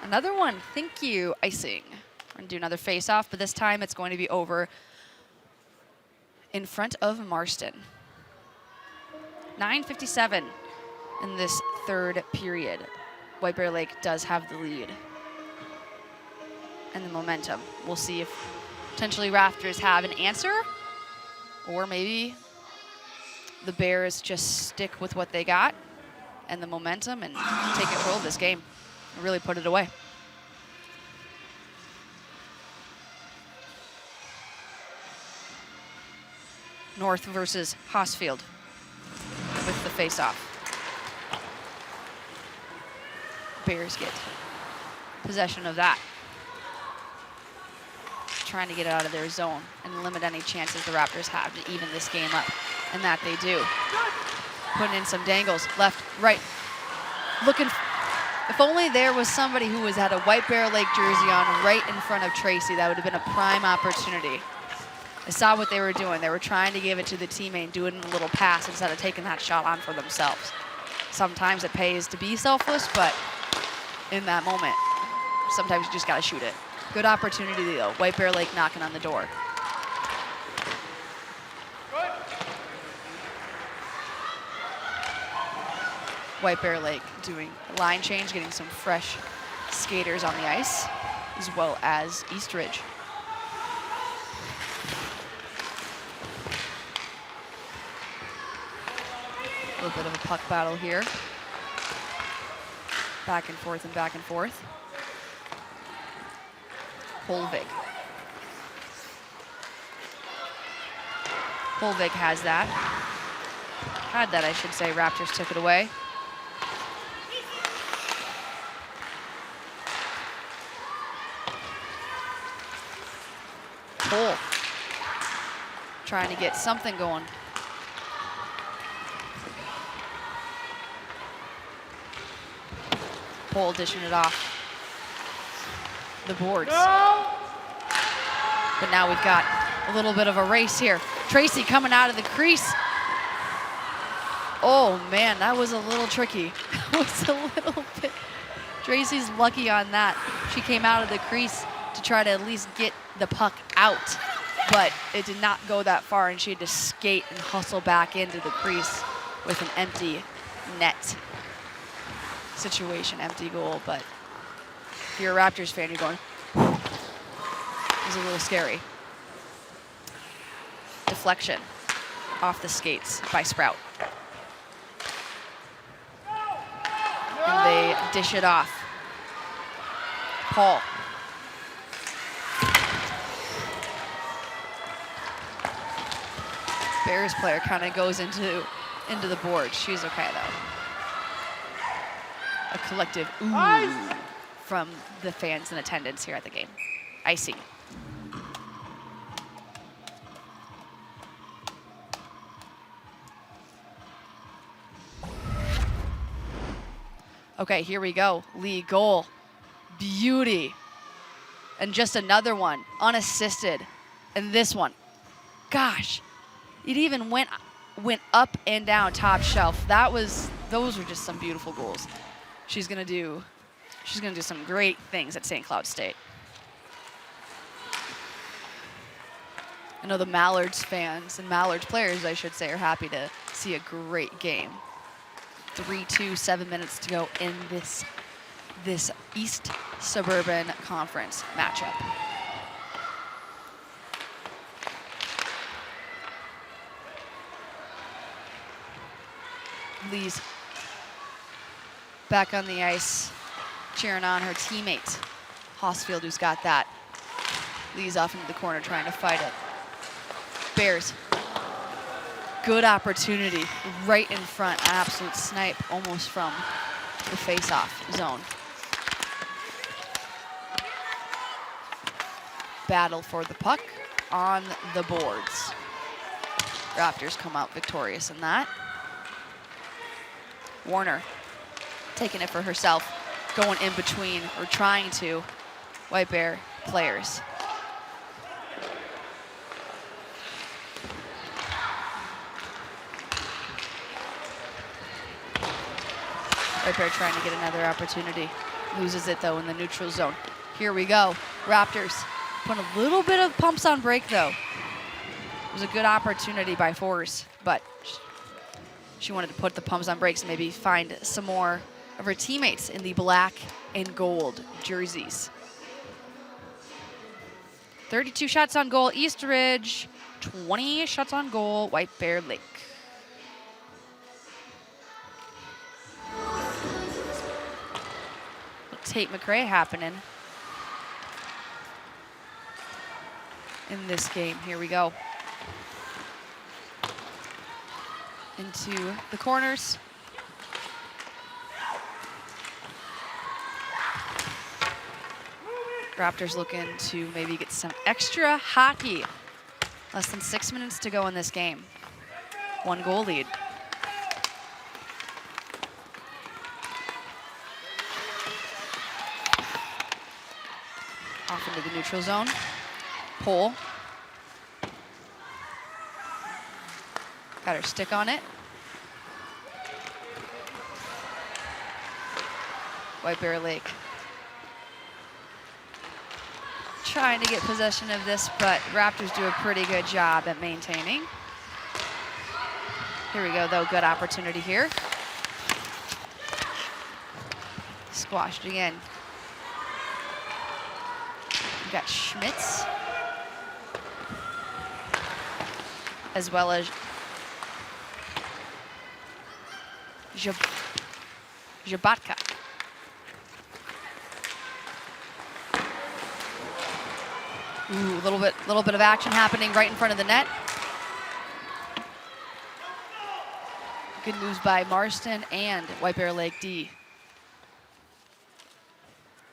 Another one, thank you, icing. We're gonna do another face-off, but this time it's going to be over in front of Marston. 9:57 in this third period. White Bear Lake does have the lead and the momentum. We'll see if potentially Raptors have an answer, or maybe the Bears just stick with what they got and the momentum and take control of this game and really put it away. North versus Hosfield with the face-off. Bears get possession of that. Trying to get it out of their zone and limit any chances the Raptors have to even this game up, and that they do. Putting in some dangles, left, right. Looking, if only there was somebody who had a White Bear Lake jersey on right in front of Tracy, that would have been a prime opportunity. I saw what they were doing. They were trying to give it to the teammate and do it in a little pass instead of taking that shot on for themselves. Sometimes it pays to be selfless, but in that moment, sometimes you just gotta shoot it. Good opportunity though. White Bear Lake knocking on the door. White Bear Lake doing a line change, getting some fresh skaters on the ice, as well as Eastridge. A little bit of a puck battle here. Back and forth and back and forth. Holvig. Holvig has that. Had that, I should say. Raptors took it away. Cole. Trying to get something going. Cole dishing it off the boards. No! But now we've got a little bit of a race here. Tracy coming out of the crease. Oh man, that was a little tricky. That was a little bit. Tracy's lucky on that. She came out of the crease to try to at least get the puck out, but it did not go that far, and she had to skate and hustle back into the crease with an empty net situation, empty goal. But if you're a Raptors fan, you're going, it was a little scary. Deflection off the skates by Sprout. And they dish it off. Paul. Bears player kind of goes into the board. She's okay though. A collective ooh from the fans in attendance here at the game. Icy. Okay, here we go. Lead goal. Beauty. And just another one, unassisted. And this one, gosh, it even went up and down top shelf. Those were just some beautiful goals. She's gonna do some great things at St. Cloud State. I know the Mallards fans and Mallards players, I should say, are happy to see a great game. 3-2, 7 minutes to go in this East Suburban Conference matchup. Lee's back on the ice, cheering on her teammate, Hosfield, who's got that. Lee's off into the corner trying to fight it. Bears. Good opportunity right in front. An absolute snipe almost from the face-off zone. Battle for the puck on the boards. Raptors come out victorious in that. Warner taking it for herself, going in between, or trying to, White Bear players. White Bear trying to get another opportunity. Loses it though in the neutral zone. Here we go. Raptors putting a little bit of pumps on break though. It was a good opportunity by Force, but she wanted to put the pumps on brakes and maybe find some more of her teammates in the black and gold jerseys. 32 shots on goal, East Ridge. 20 shots on goal, White Bear Lake. Tate McRae happening in this game. Here we go. Into the corners. Raptors looking to maybe get some extra hockey. Less than 6 minutes to go in this game. 1 goal lead. Off into the neutral zone. Pull. Got her stick on it. White Bear Lake trying to get possession of this, but Raptors do a pretty good job at maintaining. Here we go, though. Good opportunity here. Squashed again. We got Schmitz, as well as Jabatka. Ooh, little bit of action happening right in front of the net. Good moves by Marston and White Bear Lake D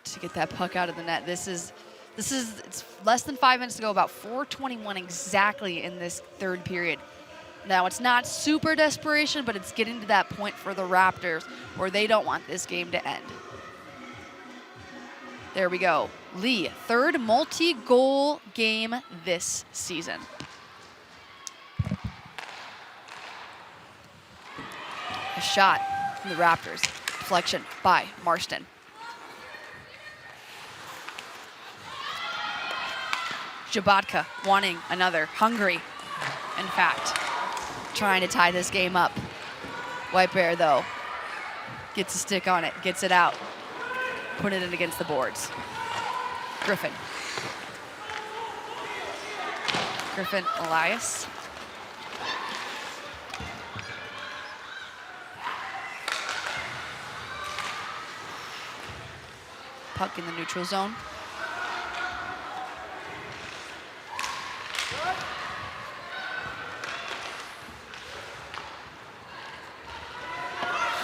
to get that puck out of the net. It's less than 5 minutes to go, about 4:21 exactly in this third period. Now, it's not super desperation, but it's getting to that point for the Raptors where they don't want this game to end. There we go. Lee, third multi-goal game this season. A shot from the Raptors. Deflection by Marston. Jabatka wanting another. Hungry, in fact. Trying to tie this game up. White Bear, though, gets a stick on it, gets it out. Put it in against the boards. Griffin. Griffin Elias. Puck in the neutral zone.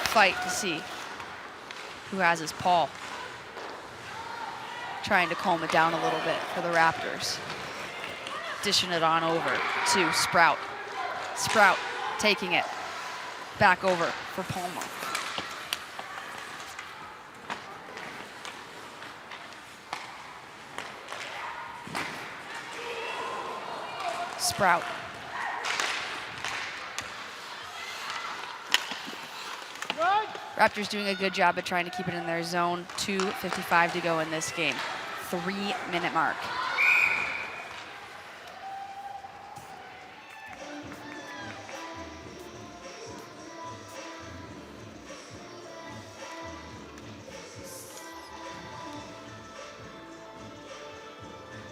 Fight to see who has his paw. Trying to calm it down a little bit for the Raptors. Dishing it on over to Sprout. Sprout taking it back over for Palmer. Sprout. Raptors doing a good job at trying to keep it in their zone. 2:55 to go in this game. 3-minute mark.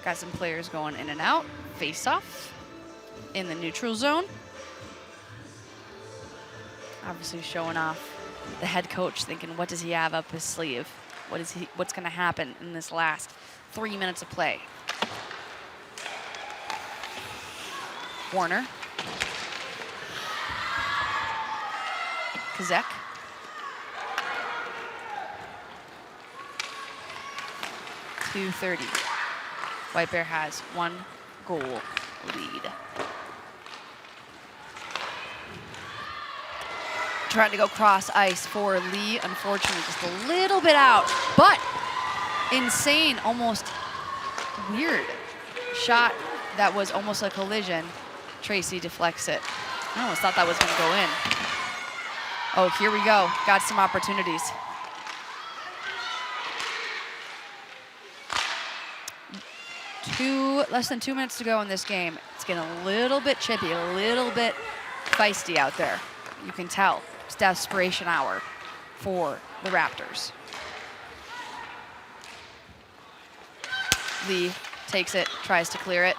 Got some players going in and out. Face off in the neutral zone. Obviously showing off the head coach, thinking, what does he have up his sleeve? What's going to happen in this last 3 minutes of play? Warner. Kazek. .230. White Bear has 1 goal lead. Trying to go cross ice for Lee. Unfortunately, just a little bit out, but insane, almost weird shot that was almost a collision. Tracy deflects it. I almost thought that was going to go in. Oh, here we go. Got some opportunities. Less than 2 minutes to go in this game. It's getting a little bit chippy, a little bit feisty out there. You can tell. It's desperation hour for the Raptors. Lee takes it, tries to clear it.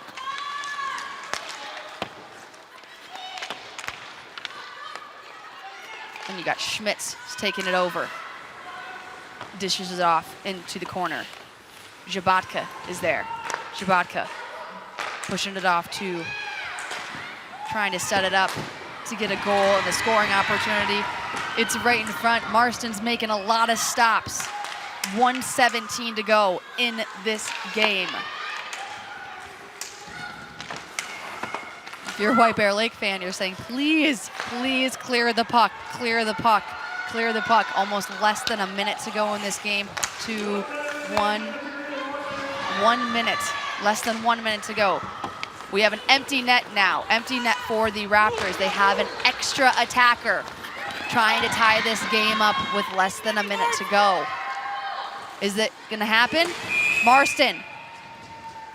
And you got Schmitz taking it over. Dishes it off into the corner. Zabatka is there. Zabatka pushing it off to trying to set it up to get a goal and the scoring opportunity. It's right in front. Marston's making a lot of stops. 1:17 to go in this game. If you're a White Bear Lake fan, you're saying, please, please clear the puck, clear the puck, clear the puck. Almost less than a minute to go in this game to 1 minute, less than 1 minute to go. We have an empty net now, empty net for the Raptors. They have an extra attacker trying to tie this game up with less than a minute to go. Is it gonna happen? Marston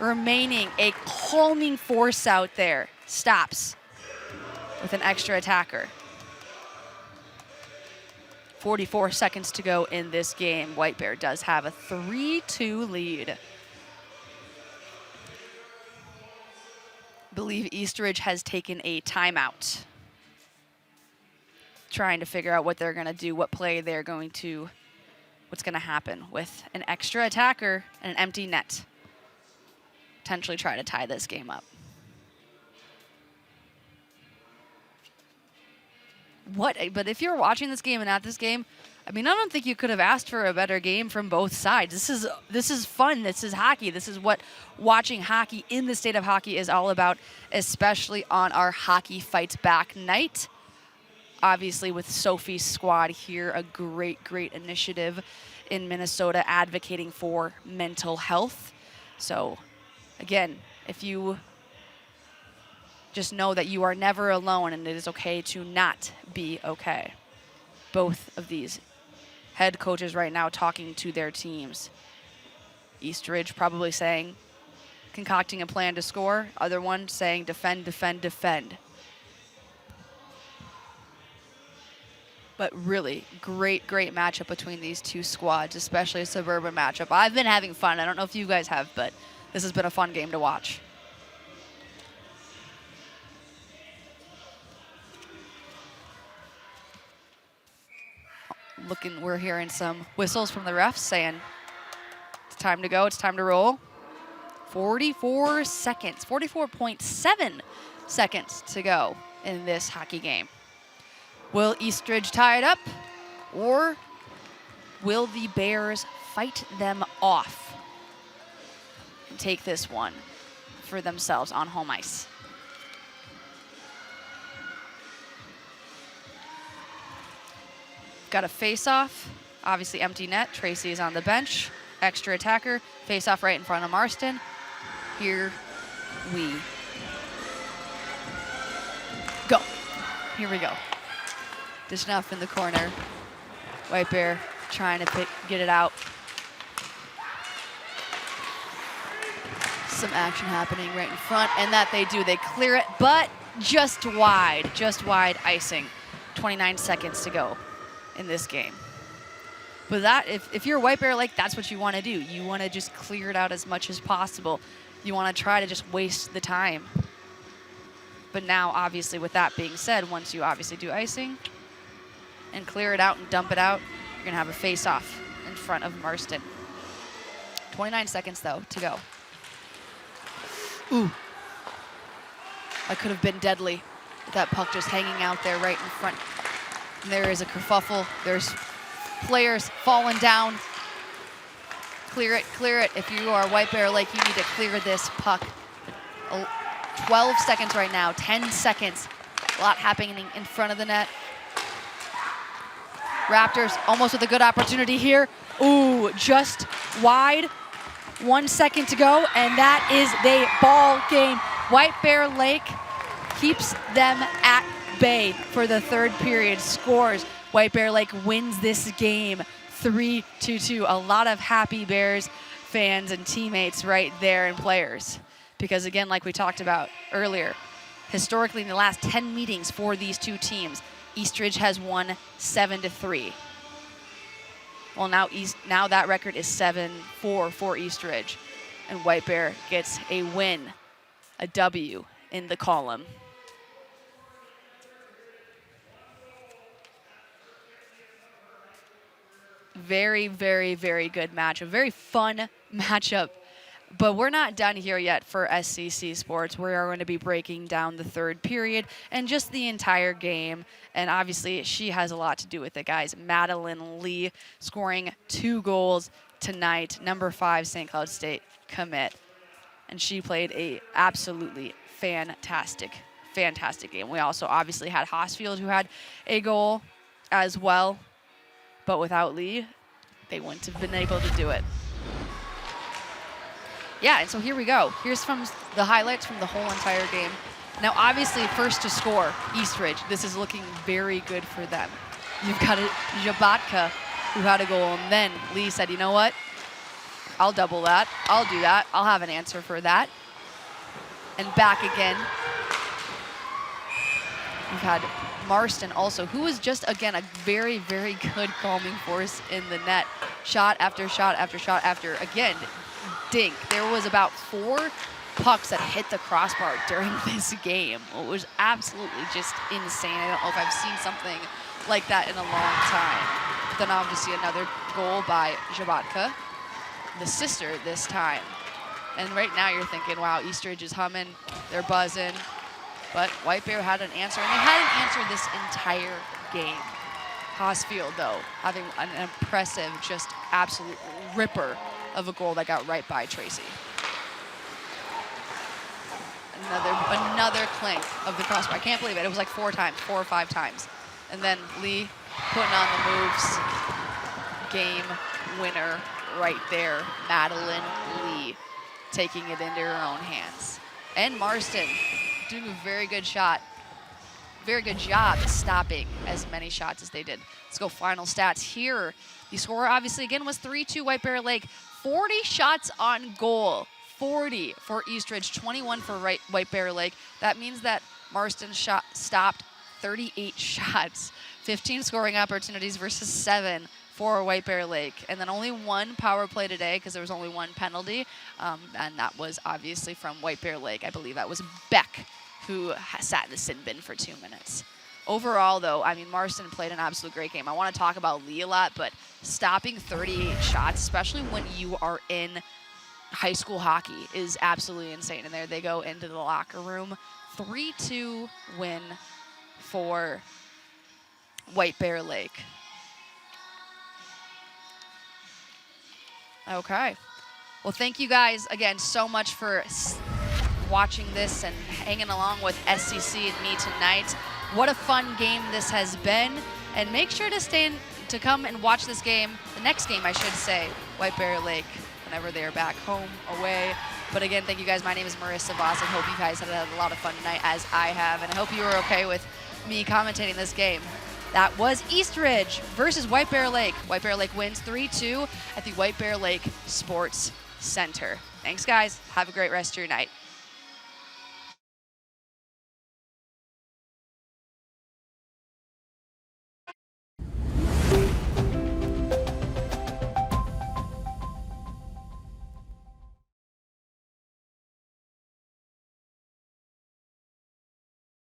remaining a calming force out there. Stops with an extra attacker. 44 seconds to go in this game. White Bear does have a 3-2 lead. I believe Eastridge has taken a timeout. Trying to figure out what they're gonna do, what play they're going to, what's gonna happen with an extra attacker and an empty net. Potentially try to tie this game up. But if you're watching this game and at this game, I mean, I don't think you could have asked for a better game from both sides. This is fun. This is hockey. This is what watching hockey in the state of hockey is all about, especially on our Hockey Fights Back night. Obviously, with Sophie's squad here, a great, great initiative in Minnesota advocating for mental health. So, again, if you just know that you are never alone and it is okay to not be okay. Both of these head coaches right now talking to their teams. Eastridge probably saying, concocting a plan to score. Other one saying defend, defend, defend. But really, great, great matchup between these two squads, especially a Suburban matchup. I've been having fun. I don't know if you guys have, but this has been a fun game to watch. We're hearing some whistles from the refs saying it's time to go, it's time to roll. 44 seconds, 44.7 seconds to go in this hockey game. Will Eastridge tie it up, or will the Bears fight them off and take this one for themselves on home ice? Got a face-off, obviously empty net. Tracy is on the bench. Extra attacker, face-off right in front of Marston. Here we go. Here we go. Dishing off in the corner. White Bear trying to get it out. Some action happening right in front, and that they do. They clear it, but just wide icing. 29 seconds to go in this game. But that, if you're a White Bear Lake, that's what you want to do. You want to just clear it out as much as possible. You want to try to just waste the time. But now, obviously, with that being said, once you obviously do icing and clear it out and dump it out, you're going to have a face-off in front of Marston. 29 seconds, though, to go. Ooh. That could have been deadly with that puck just hanging out there right in front. And there is a kerfuffle. There's players falling down. Clear it, clear it. If you are White Bear Lake, you need to clear this puck. 12 seconds right now, 10 seconds. A lot happening in front of the net. Raptors almost with a good opportunity here. Ooh, just wide. 1 second to go, and that is the ball game. White Bear Lake keeps them at bay for the third period. Scores White Bear Lake wins this game 3-2. A lot of happy Bears fans and teammates right there and players. Because again, like we talked about earlier, historically in the last 10 meetings for these two teams, Eastridge has won 7-3. Well, now that record is 7-4 for Eastridge. And White Bear gets a win, a W in the column. Very, very, very good matchup. Very fun matchup. But we're not done here yet for SCC Sports. We are going to be breaking down the third period and just the entire game. And obviously, she has a lot to do with it, guys. Madeline Lee scoring 2 goals tonight. Number 5 St. Cloud State commit. And she played a absolutely fantastic game. We also obviously had Hosfield, who had a goal as well. But without Lee, they wouldn't have been able to do it. Yeah, and so here we go. Here's from the highlights from the whole entire game. Now, obviously, first to score, Eastridge. This is looking very good for them. You've got Jabatka, who had a goal, and then Lee said, you know what? I'll double that. I'll do that. I'll have an answer for that. And back again. We've had Marston also, who was just, again, a very, very good calming force in the net. Shot after shot after shot after, again, dink. There was about 4 pucks that hit the crossbar during this game. It was absolutely just insane. I don't know if I've seen something like that in a long time. But then obviously another goal by Jabatka, the sister this time. And right now you're thinking, wow, Eastridge is humming, they're buzzing. But White Bear had an answer, and they had an answer this entire game. Hosfield, though, having an impressive, just absolute ripper of a goal that got right by Tracy. Another clink of the crossbar. I can't believe it. It was like 4 or 5 times. And then Lee putting on the moves. Game winner right there. Madeline Lee taking it into her own hands. And Marston doing a very good job stopping as many shots as they did. Let's go final stats here. The score obviously again was 3-2 White Bear Lake. 40 shots on goal. 40 for Eastridge, 21 for White Bear Lake. That means that Marston stopped 38 shots. 15 scoring opportunities versus 7 for White Bear Lake. And then only 1 power play today because there was only 1 penalty. And that was obviously from White Bear Lake. I believe that was Beck, who sat in the sin bin for 2 minutes. Overall, though, I mean, Marston played an absolute great game. I want to talk about Lee a lot, but stopping 38 shots, especially when you are in high school hockey, is absolutely insane. And there they go into the locker room. 3-2 win for White Bear Lake. Okay. Well, thank you guys again so much for watching this and hanging along with SCC and me tonight. What a fun game this has been. And make sure to come and watch this game, the next game I should say, White Bear Lake, whenever they are back home, away. But again, thank you guys. My name is Marissa Voss. I hope you guys had a lot of fun tonight, as I have. And I hope you were okay with me commentating this game. That was Eastridge versus White Bear Lake. White Bear Lake wins 3-2 at the White Bear Lake Sports Center. Thanks, guys. Have a great rest of your night.